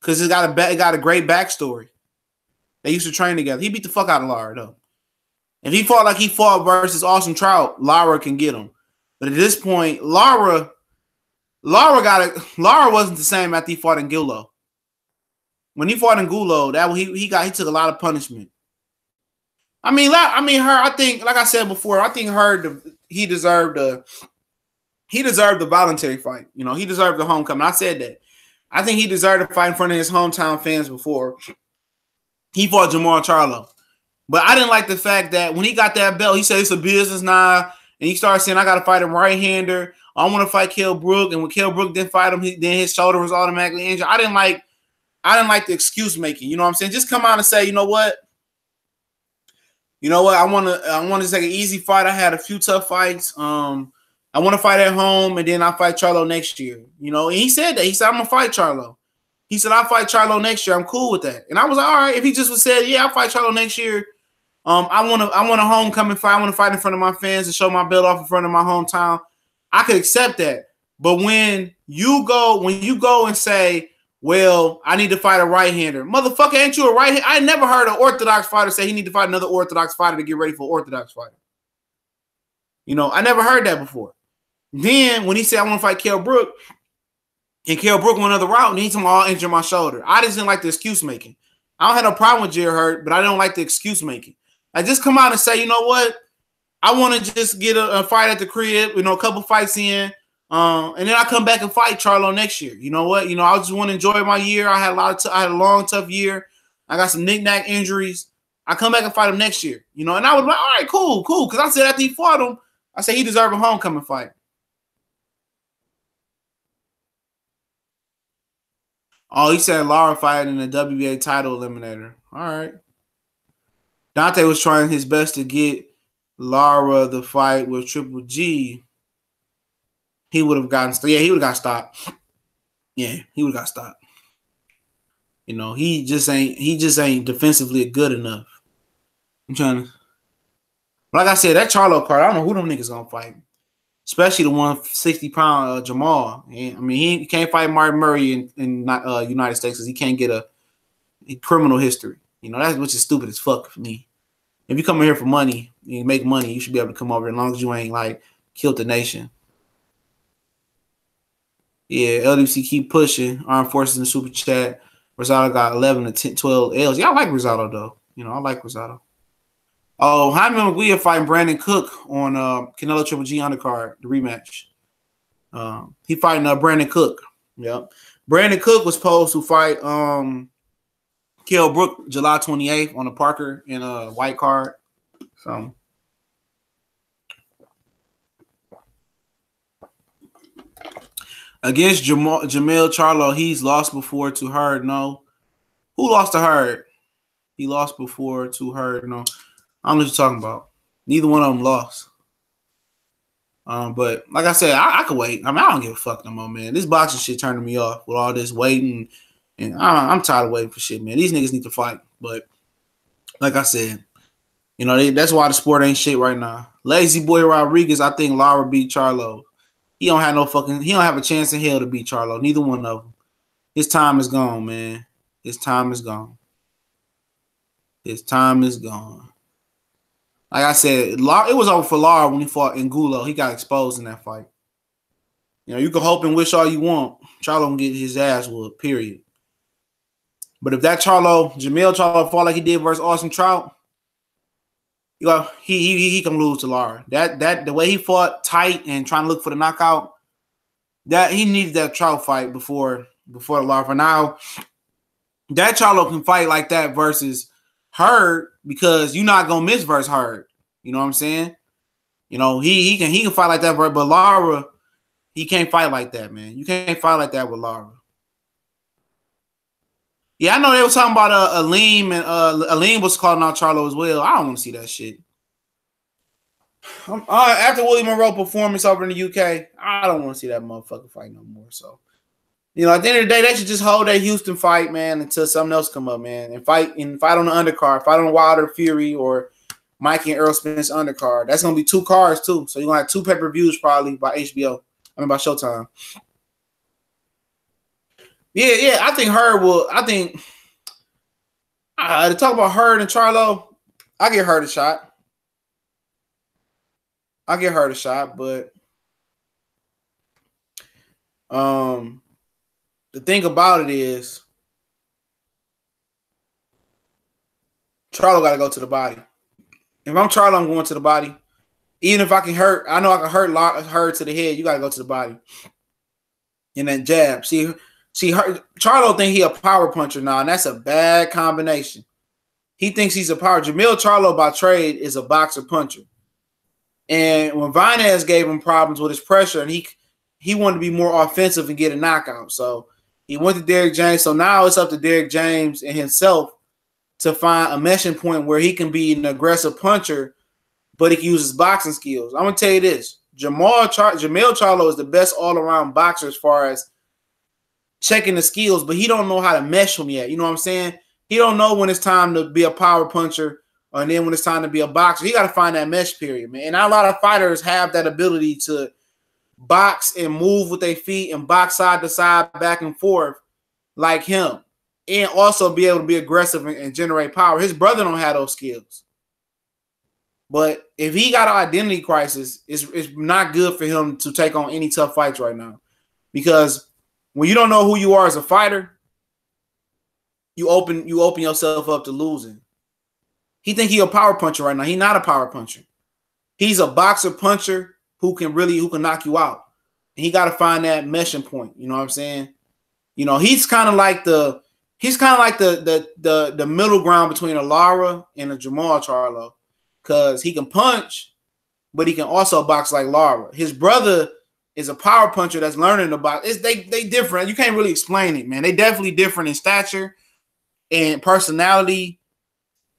Because it got a great backstory. They used to train together. He beat the fuck out of Lara, though. If he fought like he fought versus Austin Trout, Lara can get him. But at this point, Lara wasn't the same after he fought in Gullo. When he fought in Gullo, he took a lot of punishment. I think, like I said before, I think he deserved the voluntary fight. You know, he deserved the homecoming. I said that. I think he deserved to fight in front of his hometown fans before he fought Jermall Charlo. But I didn't like the fact that when he got that belt, he said it's a business now. And he started saying, I got to fight him right-hander. I want to fight Kell Brook. And when Kell Brook didn't fight him, then his shoulder was automatically injured. I didn't like the excuse making. You know what I'm saying? Just come out and say, you know what? I want to take an easy fight. I had a few tough fights. I want to fight at home, and then I'll fight Charlo next year. You know, and he said that. He said, I'm going to fight Charlo. He said, I'll fight Charlo next year. I'm cool with that. And I was like, all right. If he just said, yeah, I'll fight Charlo next year. I want a homecoming fight. I want to fight in front of my fans and show my belt off in front of my hometown. I could accept that. But when you go and say, well, I need to fight a right-hander. Motherfucker, ain't you a right-hander? I never heard an Orthodox fighter say he need to fight another Orthodox fighter to get ready for an Orthodox fighter. You know, I never heard that before. Then when he said, I want to fight Kell Brook, and Kell Brook went another route, and he told me, I'll injure my shoulder. I just didn't like the excuse making. I don't have no problem with Jerry Hurd, but I don't like the excuse making. I just come out and say, you know what? I want to just get a fight at the crib, a couple fights in. And then I come back and fight Charlo next year. You know what? I just want to enjoy my year. I had a long, tough year. I got some knick-knack injuries. I come back and fight him next year. You know, and I was like, all right, cool. Because I said after he fought him, I said he deserved a homecoming fight. Oh, he said Lara fighting in the WBA title eliminator. All right. Dante was trying his best to get Lara the fight with Triple G. He would have gotten, he would have got stopped. Yeah, he would have got stopped. You know, he just ain't defensively good enough. I'm trying to, like I said, that Charlo card, I don't know who them niggas gonna fight. Especially the 160-pound Jermall. I mean, he can't fight Martin Murray in United States because he can't get a criminal history. You know, that's which is stupid as fuck for me. If you come in here for money, you make money, you should be able to come over as long as you ain't like killed the nation. Yeah, LWC keep pushing. Armed Forces in the super chat. Rosado got 11 to 10, 12 L's. Yeah, I like Rosado though. You know, I like Rosado. Oh, Jaime McGuire fighting Brandon Cook on Canelo Triple G undercard, the rematch. He fighting Brandon Cook. Yep. Brandon Cook was supposed to fight Kell Brook July 28th on the Parker in a white card. So against Jermall Charlo, he's lost before to Hurd. No. Who lost to Hurd? He lost before to Hurd. No. I don't know what you're talking about. Neither one of them lost. But like I said, I could wait. I mean, I don't give a fuck no more, man. This boxing shit turning me off with all this waiting. And I'm tired of waiting for shit, man. These niggas need to fight. But like I said, you know, that's why the sport ain't shit right now. Lazy Boy Rodriguez, I think Lara beat Charlo. He don't have a chance in hell to beat Charlo. Neither one of them. His time is gone, man. His time is gone. His time is gone. Like I said, it was over for Lara when he fought Angulo. He got exposed in that fight. You know, you can hope and wish all you want. Charlo can get his ass whooped, period. But if that Jermall Charlo fought like he did versus Austin Trout, you know, he can lose to Lara. The way he fought tight and trying to look for the knockout, that he needed that Trout fight before the Lara. For now, that Charlo can fight like that versus Hurd because you're not gonna miss versus Hurd. You know what I'm saying? You know, he can fight like that, but Lara, he can't fight like that, man. You can't fight like that with Lara. Yeah, I know they were talking about Aleem, and Aleem was calling out Charlo as well. I don't want to see that shit. After Willie Monroe performance over in the UK, I don't want to see that motherfucker fight no more. So, you know, at the end of the day, they should just hold that Houston fight, man, until something else come up, man, and fight on the undercard, fight on Wilder Fury or Mikey and Earl Spence undercard. That's gonna be 2 cards too. So you're gonna have 2 pay-per-views probably by HBO. I mean by Showtime. Yeah, I think Hurd will. I think to talk about Hurd and Charlo, I give Hurd a shot. But the thing about it is Charlo got to go to the body. If I'm Charlo, I'm going to the body. Even if I can hurt, I know I can hurt to the head. You got to go to the body. And that jab. See, Charlo think he a power puncher now, and that's a bad combination. He thinks he's a power. Jermall Charlo by trade is a boxer puncher. And when Vinez gave him problems with his pressure, and he wanted to be more offensive and get a knockout. So he went to Derrick James. So now it's up to Derrick James and himself to find a meshing point where he can be an aggressive puncher, but he can use his boxing skills. I'm going to tell you this. Jermall Charlo is the best all-around boxer as far as checking the skills, but he don't know how to mesh them yet. You know what I'm saying? He don't know when it's time to be a power puncher and then when it's time to be a boxer. He got to find that mesh period, man. And not a lot of fighters have that ability to box and move with their feet and box side to side, back and forth like him, and also be able to be aggressive and generate power. His brother don't have those skills. But if he got an identity crisis, it's not good for him to take on any tough fights right now. Because when you don't know who you are as a fighter, you open yourself up to losing. He think he a power puncher right now. He's not a power puncher. He's a boxer puncher who can knock you out. And he got to find that meshing point. You know what I'm saying? You know, he's kind of like the He's kind of like the middle ground between a Lara and a Jermall Charlo, because he can punch, but he can also box like Lara. His brother is a power puncher that's learning to box. They different. You can't really explain it, man. They definitely different in stature and personality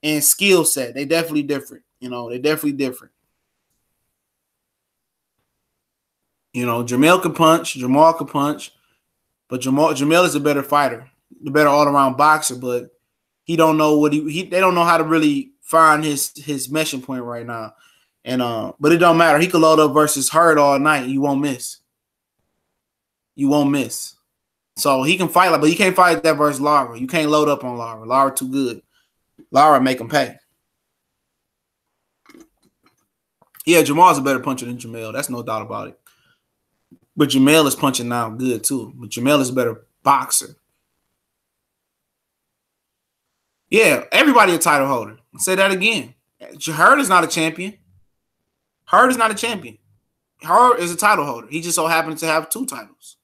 and skill set. They definitely different. You know, they definitely different. You know, Jermall can punch, Jermall can punch, but Jermall is a better fighter, the better all-around boxer, but he don't know what they don't know how to really find his meshing point right now. And but it don't matter. He could load up versus Hurd all night. You won't miss. You won't miss. So he can fight, but he can't fight that versus Lara. You can't load up on Lara. Lara too good. Lara make him pay. Yeah, Jermall's a better puncher than Jermall. That's no doubt about it. But Jermall is punching now good too. But Jermall is a better boxer. Yeah, everybody a title holder. I'll say that again. Hurd is not a champion. Hurd is not a champion. Hurd is a title holder. He just so happens to have 2 titles.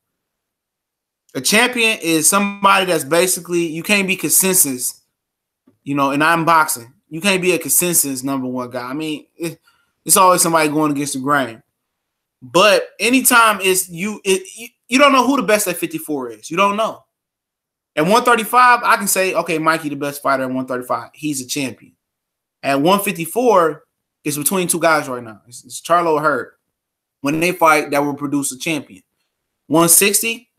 A champion is somebody that's basically, you can't be consensus, you know, and I'm boxing. You can't be a consensus #1 guy. I mean, it's always somebody going against the grain. But anytime you don't know who the best at 54 is. You don't know. At 135, I can say, okay, Mikey, the best fighter at 135. He's a champion. At 154, it's between 2 guys right now. It's Charlo or Hurd. When they fight, that will produce a champion. 160,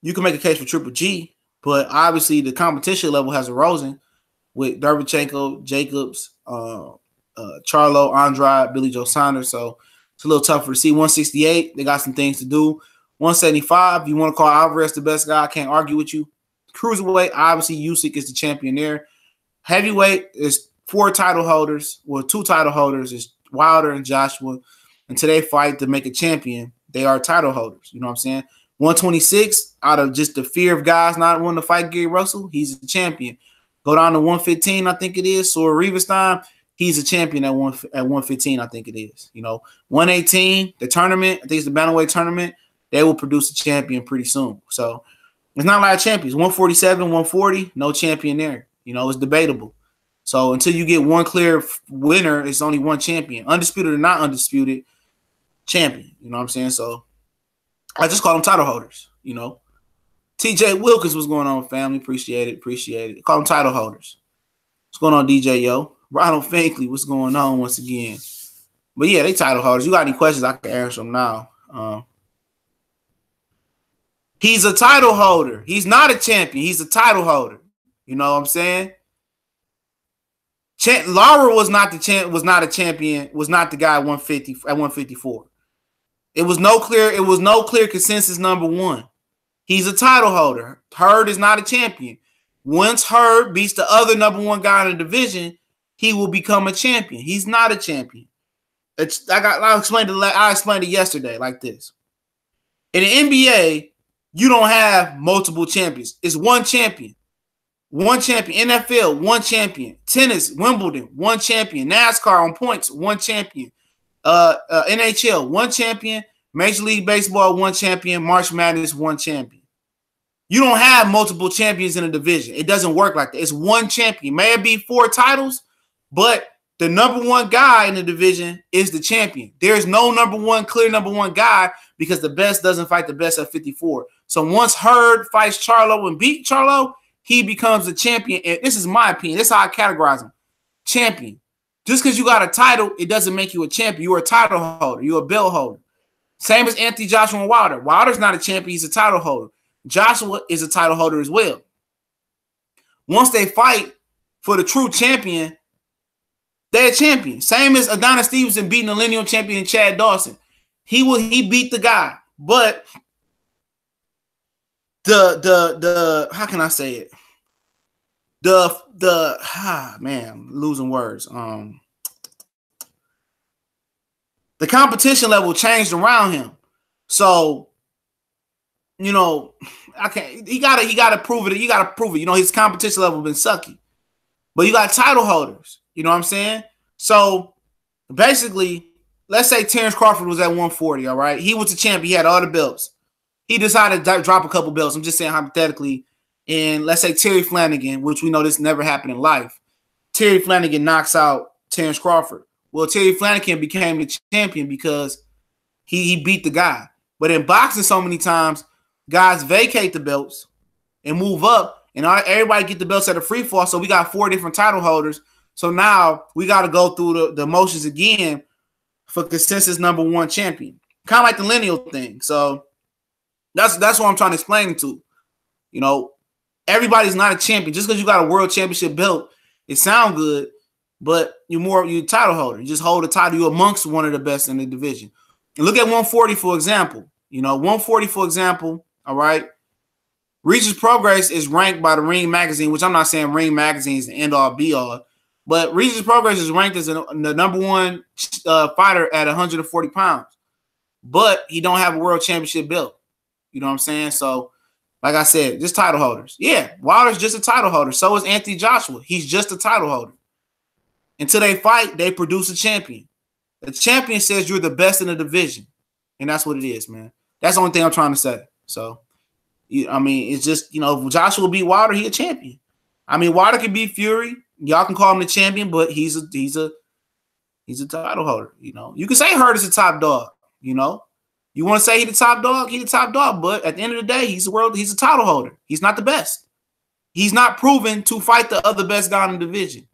you can make a case for Triple G, but obviously the competition level has arisen with Derevchenko, Jacobs, Charlo, Andrade, Billy Joe Saunders. So it's a little tougher to see. 168, they got some things to do. 175, you want to call Alvarez the best guy, I can't argue with you. Cruiserweight, obviously Usyk is the champion there. Heavyweight is 4 title holders. Well, 2 title holders is Wilder and Joshua. Until they fight to make a champion, they are title holders. You know what I'm saying? 126, out of just the fear of guys not wanting to fight Gary Russell, he's a champion. Go down to 115, I think it is. So Rivestein, he's a champion at 115, I think it is. You know, 118, the tournament, I think it's the bantamweight tournament, they will produce a champion pretty soon. So it's not a lot of champions. 147, 140, no champion there. You know, it's debatable. So until you get one clear winner, it's only one champion. Undisputed or not undisputed, champion. You know what I'm saying? So I just call them title holders, you know. TJ Wilkins, what's going on, family? Appreciate it. Appreciate it. Call them title holders. What's going on, DJ Yo? Ronald Finkley, what's going on once again? But yeah, they title holders. You got any questions, I can answer them now. He's a title holder. He's not a champion. He's a title holder. You know what I'm saying? Lara was not a champion, was not the guy at 150 at 154. It was no clear consensus #1. He's a title holder. Hurd is not a champion. Once Hurd beats the other #1 guy in the division, he will become a champion. He's not a champion. I explained it yesterday like this. In the NBA, you don't have multiple champions. It's one champion. One champion. NFL, one champion. Tennis, Wimbledon, one champion. NASCAR on points, one champion. NHL, one champion. Major League Baseball, one champion. March Madness, one champion. You don't have multiple champions in a division. It doesn't work like that. It's one champion. May it be 4 titles, but the #1 guy in the division is the champion. There's no clear #1 guy because the best doesn't fight the best at 54. So once Hurd fights Charlo and beat Charlo, he becomes a champion. And this is my opinion. This is how I categorize him. Champion. Just because you got a title, it doesn't make you a champion. You're a title holder. You're a belt holder. Same as Anthony Joshua and Wilder. Wilder's not a champion. He's a title holder. Joshua is a title holder as well. Once they fight for the true champion, they're a champion. Same as Adonis Stevenson beating the lineal champion Chad Dawson. He beat the guy. But the how can I say it? Man, losing words. The competition level changed around him. So, you know, he gotta prove it. You gotta prove it. You know, his competition level been sucky. But you got title holders. You know what I'm saying? So basically, let's say Terrence Crawford was at 140, all right? He was the champion. He had all the belts. He decided to drop a couple belts. I'm just saying hypothetically, and let's say Terry Flanagan, which we know this never happened in life, Terry Flanagan knocks out Terrence Crawford. Well, Terry Flanagan became the champion because he beat the guy. But in boxing, so many times, guys vacate the belts and move up, and everybody get the belts at a free fall. So we got 4 different title holders. So now we got to go through the motions again for consensus #1 champion. Kind of like the lineal thing. So that's what I'm trying to explain to. You know, everybody's not a champion. Just because you got a world championship belt, it sounds good, but you're a title holder. You just hold a title. You're amongst one of the best in the division. And look at 140, for example. You know, 140, for example, all right? Regis Progress is ranked by the Ring Magazine, which I'm not saying Ring Magazine is the end-all, be-all, but Regis Progress is ranked as the #1 fighter at 140 pounds. But he don't have a world championship belt. You know what I'm saying? So, like I said, just title holders. Yeah, Wilder's just a title holder. So is Anthony Joshua. He's just a title holder. Until they fight, they produce a champion. The champion says you're the best in the division. And that's what it is, man. That's the only thing I'm trying to say. So, I mean, it's just, you know, if Joshua beat Wilder, he a champion. I mean, Wilder can beat Fury. Y'all can call him the champion, but he's a title holder, you know. You can say Hurt is a top dog, you know. You want to say he's the top dog? He's the top dog, but at the end of the day, he's a title holder. He's not the best. He's not proven to fight the other best guy in the division.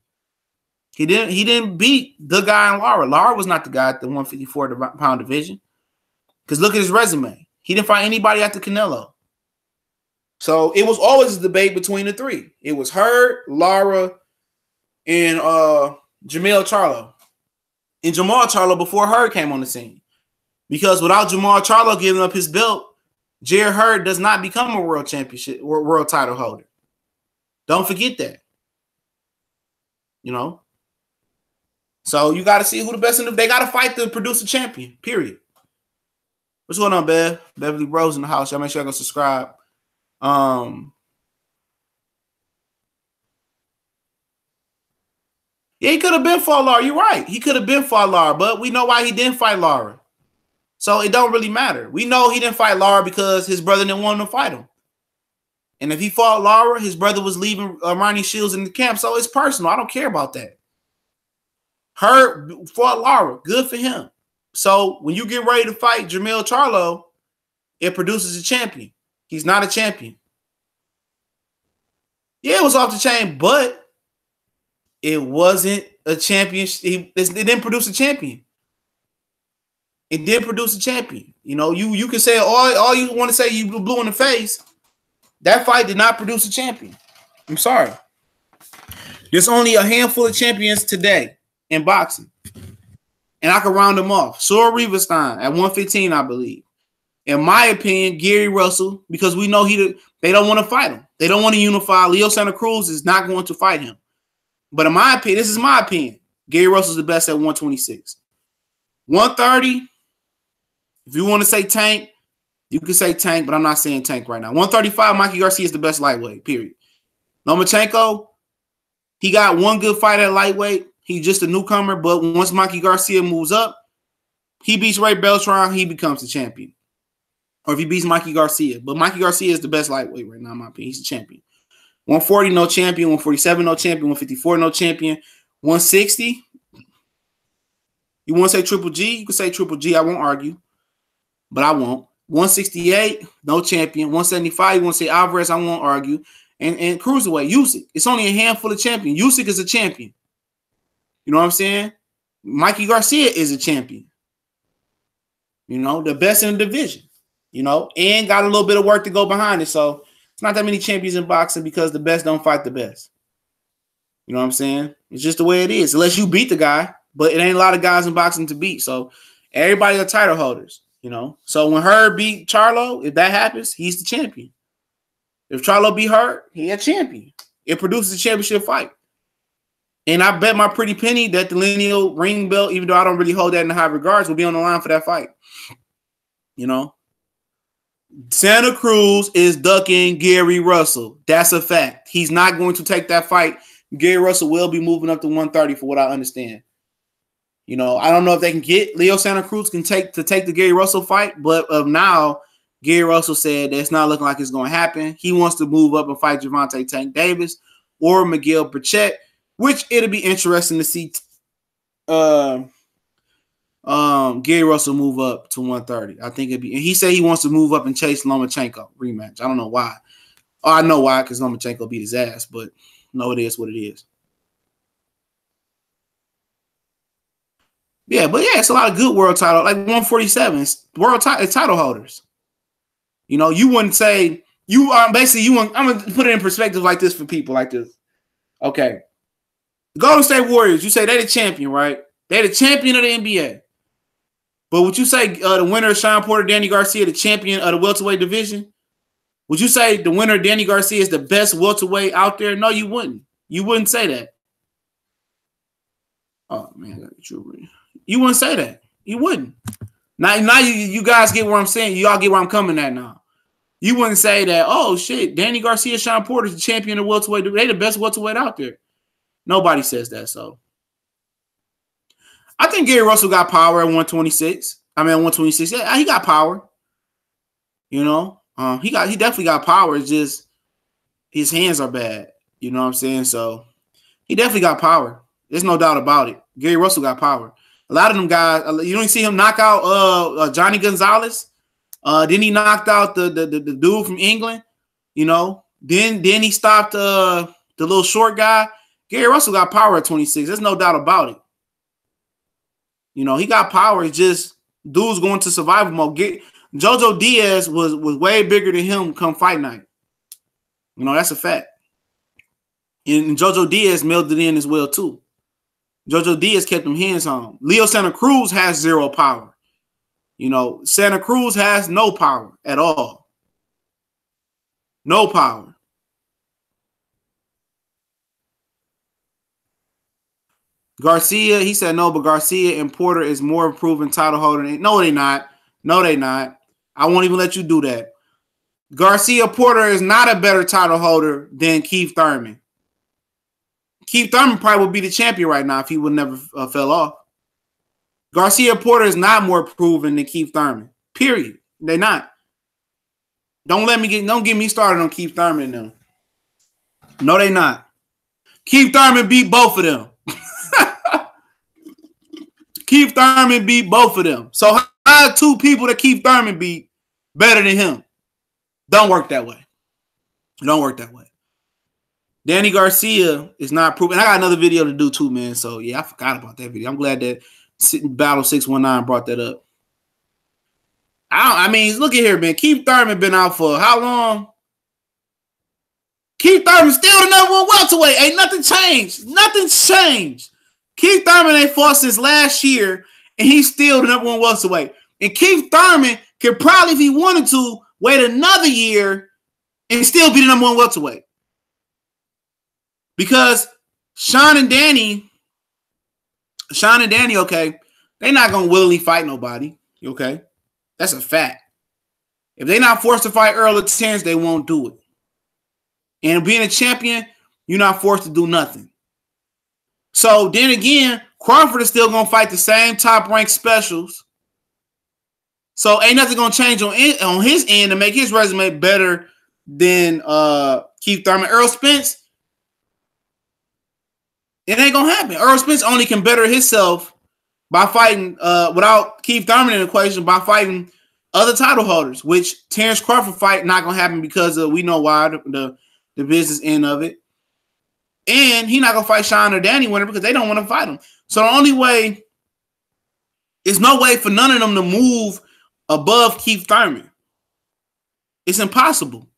He didn't beat the guy in Lara. Lara was not the guy at the 154-pound division. Because look at his resume. He didn't fight anybody after Canelo. So it was always a debate between the 3. It was Hurt, Lara, and Jermall Charlo. And Jermall Charlo before Hurt came on the scene. Because without Jermall Charlo giving up his belt, Jarrett Hurd does not become a world championship or world title holder. Don't forget that. You know? So you got to see who the best in the. They got to fight to produce a champion, period. What's going on, Bev? Beverly Rose in the house. Y'all make sure y'all go subscribe. Yeah, he could have been fought Lara. You're right. He could have been fought Lara, but we know why he didn't fight Lara. So it don't really matter. We know he didn't fight Lara because his brother didn't want him to fight him. And if he fought Lara, his brother was leaving Ronnie Shields in the camp. So it's personal. I don't care about that. Hurt fought Lara. Good for him. So when you get ready to fight Jermall Charlo, it produces a champion. He's not a champion. Yeah, it was off the chain, but it wasn't a champion. It didn't produce a champion. It did produce a champion. You know, you can say all you want to say, you blew in the face. That fight did not produce a champion. I'm sorry. There's only a handful of champions today in boxing. And I can round them off. Saul Riverstein at 115, I believe. In my opinion, Gary Russell, because we know they don't want to fight him. They don't want to unify. Leo Santa Cruz is not going to fight him. But in my opinion, this is my opinion, Gary Russell's the best at 126. 130, if you want to say Tank, you can say Tank, but I'm not saying Tank right now. 135, Mikey Garcia is the best lightweight, period. Lomachenko, he got one good fight at lightweight. He's just a newcomer, but once Mikey Garcia moves up, he beats Ray Beltran, he becomes the champion. Or if he beats Mikey Garcia. But Mikey Garcia is the best lightweight right now, in my opinion. He's the champion. 140, no champion. 147, no champion. 154, no champion. 160, you want to say Triple G? You can say Triple G. I won't argue, but I won't. 168, no champion. 175, you want to say Alvarez? I won't argue. And cruiserweight, Usyk. It's only a handful of champions. Usyk is a champion. You know what I'm saying? Mikey Garcia is a champion. You know, the best in the division. You know, and got a little bit of work to go behind it. So it's not that many champions in boxing because the best don't fight the best. You know what I'm saying? It's just the way it is. Unless you beat the guy, but it ain't a lot of guys in boxing to beat. So everybody are title holders, you know. So when Hurd beat Charlo, if that happens, he's the champion. If Charlo beat Hurd, he a champion. It produces a championship fight. And I bet my pretty penny that the lineal ring belt, even though I don't really hold that in high regards, will be on the line for that fight. You know? Santa Cruz is ducking Gary Russell. That's a fact. He's not going to take that fight. Gary Russell will be moving up to 130 for what I understand. You know, I don't know if they can get Leo Santa Cruz to take the Gary Russell fight, but of now, Gary Russell said that it's not looking like it's going to happen. He wants to move up and fight Gervonta Tank Davis or Miguel Burchett, which it'll be interesting to see Gary Russell move up to 130. I think it'd be. And he said he wants to move up and chase Lomachenko rematch. I don't know why. Oh, I know why, because Lomachenko beat his ass, but no, it is what it is. Yeah, but yeah, it's a lot of good world title, like 147 world title holders. You know, you wouldn't say you basically you want. I'm gonna put it in perspective like this for people like this. Okay, the Golden State Warriors. You say they're the champion, right? They're the champion of the NBA. But would you say the winner of Sean Porter, Danny Garcia, the champion of the welterweight division? Would you say the winner, Danny Garcia, is the best welterweight out there? No, you wouldn't. You wouldn't say that. Oh man, you wouldn't say that. You wouldn't. Now you guys get where I'm saying. Y'all get where I'm coming at now. You wouldn't say that, oh, shit, Danny Garcia, Sean Porter's the champion of welterweight. They the best welterweight out there. Nobody says that, so. I think Gary Russell got power at 126. I mean, at 126. Yeah, he got power. You know? He definitely got power. It's just his hands are bad. You know what I'm saying? So, he definitely got power. There's no doubt about it. Gary Russell got power. A lot of them guys, you don't see him knock out Johnny Gonzalez. Then he knocked out the dude from England, you know. Then he stopped the little short guy. Gary Russell got power at 26. There's no doubt about it. You know, he got power. It's just dude's going to survival mode. JoJo Diaz was way bigger than him come fight night. You know, that's a fact. And JoJo Diaz mailed it in as well, too. JoJo Diaz kept them hands on. Leo Santa Cruz has zero power. You know, Santa Cruz has no power at all. No power. Garcia, he said no, but Garcia and Porter is more proven title holder. No, they not. No, they not. I won't even let you do that. Garcia Porter is not a better title holder than Keith Thurman. Keith Thurman probably would be the champion right now if he would never fell off. Garcia Porter is not more proven than Keith Thurman. Period. They're not. Don't get me started on Keith Thurman now. No, they not. Keith Thurman beat both of them. Keith Thurman beat both of them. So how are two people that Keith Thurman beat better than him? Don't work that way. Don't work that way. Danny Garcia is not proven. I got another video to do too, man. So yeah, I forgot about that video. I'm glad that Battle 619 brought that up. I mean, look at here, man. Keith Thurman been out for how long? Keith Thurman still the number one welterweight. Ain't nothing changed. Nothing's changed. Keith Thurman ain't fought since last year, and he's still the number one welterweight. And Keith Thurman could probably, if he wanted to, wait another year and still be the number one welterweight. Because Sean and Danny, okay, they're not going to willingly fight nobody, okay? That's a fact. If they're not forced to fight Earl or Terrence, they won't do it. And being a champion, you're not forced to do nothing. So then again, Crawford is still going to fight the same top-ranked specials. So ain't nothing going to change on his end to make his resume better than Keith Thurman. Earl Spence, it ain't going to happen. Earl Spence only can better himself by fighting, without Keith Thurman in the equation, by fighting other title holders, which Terrence Crawford fight not going to happen because we know why, the business end of it. And he not going to fight Sean or Danny winner because they don't want to fight him. So the only way, there's no way for none of them to move above Keith Thurman. It's impossible.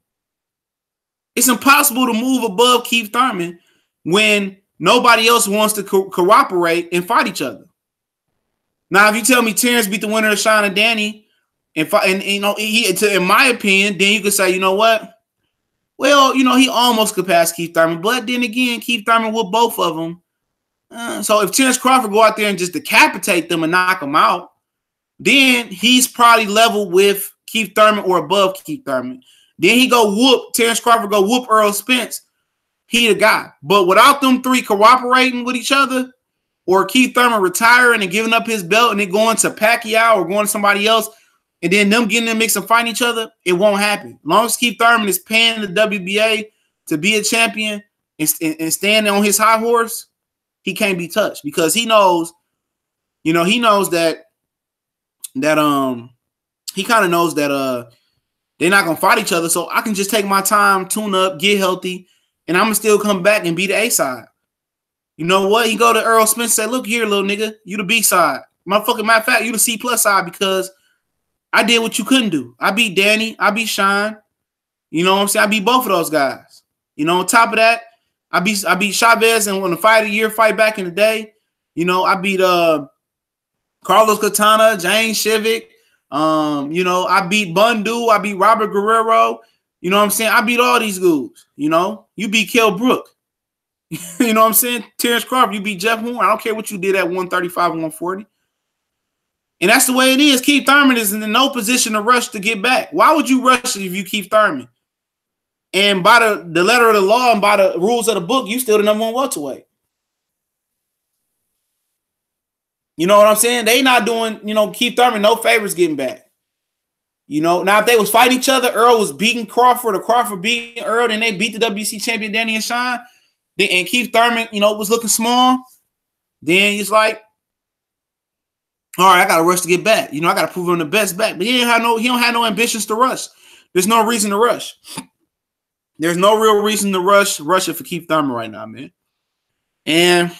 It's impossible to move above Keith Thurman when nobody else wants to cooperate and fight each other. Now, if you tell me Terrence beat the winner of Sean and Danny, and you know, in my opinion, then you could say, you know what? Well, you know, he almost could pass Keith Thurman, but then again, Keith Thurman whooped both of them. So if Terrence Crawford go out there and just decapitate them and knock them out, then he's probably level with Keith Thurman or above Keith Thurman. Then he go whoop, Terrence Crawford go whoop Earl Spence. He the guy. But without them three cooperating with each other, or Keith Thurman retiring and giving up his belt and then going to Pacquiao or going to somebody else, and then them getting in the mix and fighting each other, it won't happen. As long as Keith Thurman is paying the WBA to be a champion and standing on his high horse, he can't be touched because he knows, he knows that he kind of knows that they're not gonna fight each other. So I can just take my time, tune up, get healthy, and I'm gonna still come back and be the A side. You know what? He go to Earl Smith and say, "Look here, little nigga, you the B side. Matter of fact, you the C+ side because I did what you couldn't do. I beat Danny, I beat Sean. You know what I'm saying? I beat both of those guys. On top of that, I beat Chavez and won the fight of the year fight back in the day. I beat Carlos Katana, James Shivik. I beat Bundu, I beat Robert Guerrero. You know what I'm saying? I beat all these dudes. You beat Kell Brook. You know what I'm saying? Terrence Crawford, you beat Jeff Horn. I don't care what you did at 135 and 140. And that's the way it is. Keith Thurman is in no position to rush to get back. Why would you rush if you Keith Thurman? And by the letter of the law and by the rules of the book, you still the #1 welterweight. You know what I'm saying? They not doing, Keith Thurman no favors getting back. Now if they was fighting each other, Earl was beating Crawford or Crawford beating Earl, and they beat the WC champion Danny and Sean, and Keith Thurman, was looking small, then it's like, all right, I got to rush to get back. I got to prove him the best back. But he don't have no ambitions to rush. There's no reason to rush. There's no real reason to rush it for Keith Thurman right now, man. And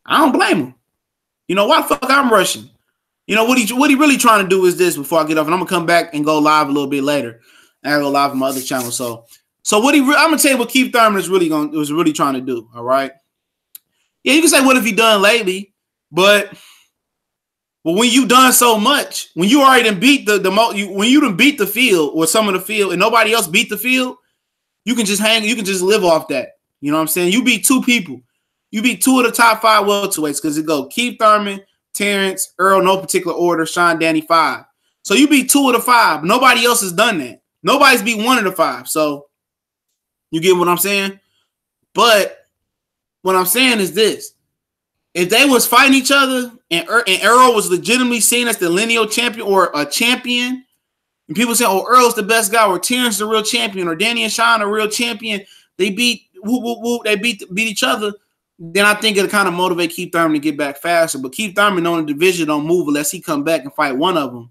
I don't blame him. Why the fuck I'm rushing? What he really trying to do is this before I get off, and I'm gonna come back and go live a little bit later. I gotta go live on my other channel. So what I'm gonna tell you what Keith Thurman was really trying to do. All right. Yeah, you can say what have he done lately, but when you done so much, when you already done beat when you done beat the field or some of the field and nobody else beat the field, you can just live off that. You know what I'm saying? You beat two people. You beat two of the top 5 welterweights because it go Keith Thurman, Terrence, Earl, no particular order, Sean, Danny, 5. So you beat 2 of the 5. Nobody else has done that. Nobody's beat 1 of the 5. So you get what I'm saying? But what I'm saying is this. If they was fighting each other and Earl was legitimately seen as the lineal champion or a champion, and people say, oh, Earl's the best guy, or Terrence the real champion, or Danny and Sean a real champion, they beat they beat each other, then I think it'll kind of motivate Keith Thurman to get back faster. But Keith Thurman on the division don't move unless he come back and fight one of them.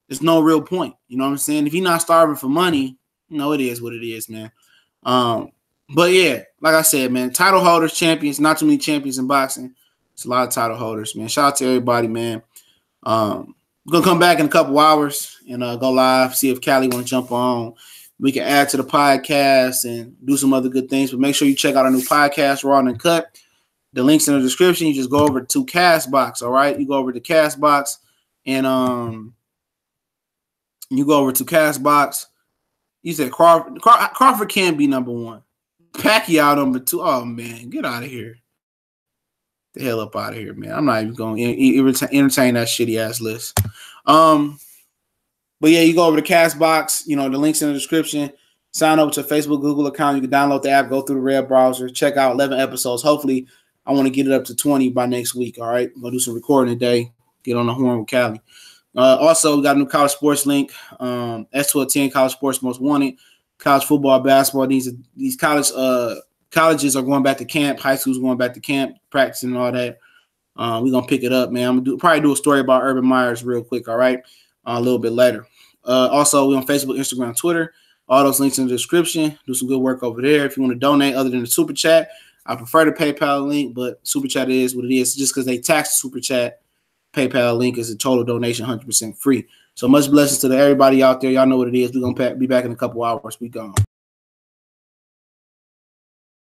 There's no real point. You know what I'm saying? If he's not starving for money, it is what it is, man. But yeah, like I said, man, title holders, champions, not too many champions in boxing. It's a lot of title holders, man. Shout out to everybody, man. I'm gonna come back in a couple hours and go live, see if Callie want to jump on. We can add to the podcast and do some other good things. But make sure you check out our new podcast, Raw and Cut. The link's in the description. You just go over to Castbox, all right? You go over to Castbox and you go over to Castbox. You said Crawford can be #1. Pacquiao #2. Oh man, get out of here. The hell up out of here, man. I'm not even going to entertain that shitty ass list. But yeah, you go over to Castbox, the link's in the description. Sign up to a Facebook, Google account. You can download the app, go through the red browser, check out 11 episodes. Hopefully, I want to get it up to 20 by next week. All right. I'm going to do some recording today. Get on the horn with Callie. Also, we got a new college sports link. S1210 college sports most wanted. College football, basketball. These colleges are going back to camp. High school's going back to camp, practicing and all that. We're going to pick it up, man. I'm going to probably do a story about Urban Myers real quick, all right, a little bit later. Also, we're on Facebook, Instagram, Twitter. All those links in the description. Do some good work over there. If you want to donate other than the Super Chat, I prefer the PayPal link, but Super Chat is what it is. Just because they tax the Super Chat, PayPal link is a total donation, 100% free. So much blessings to everybody out there. Y'all know what it is. We're going to be back in a couple hours. We gone.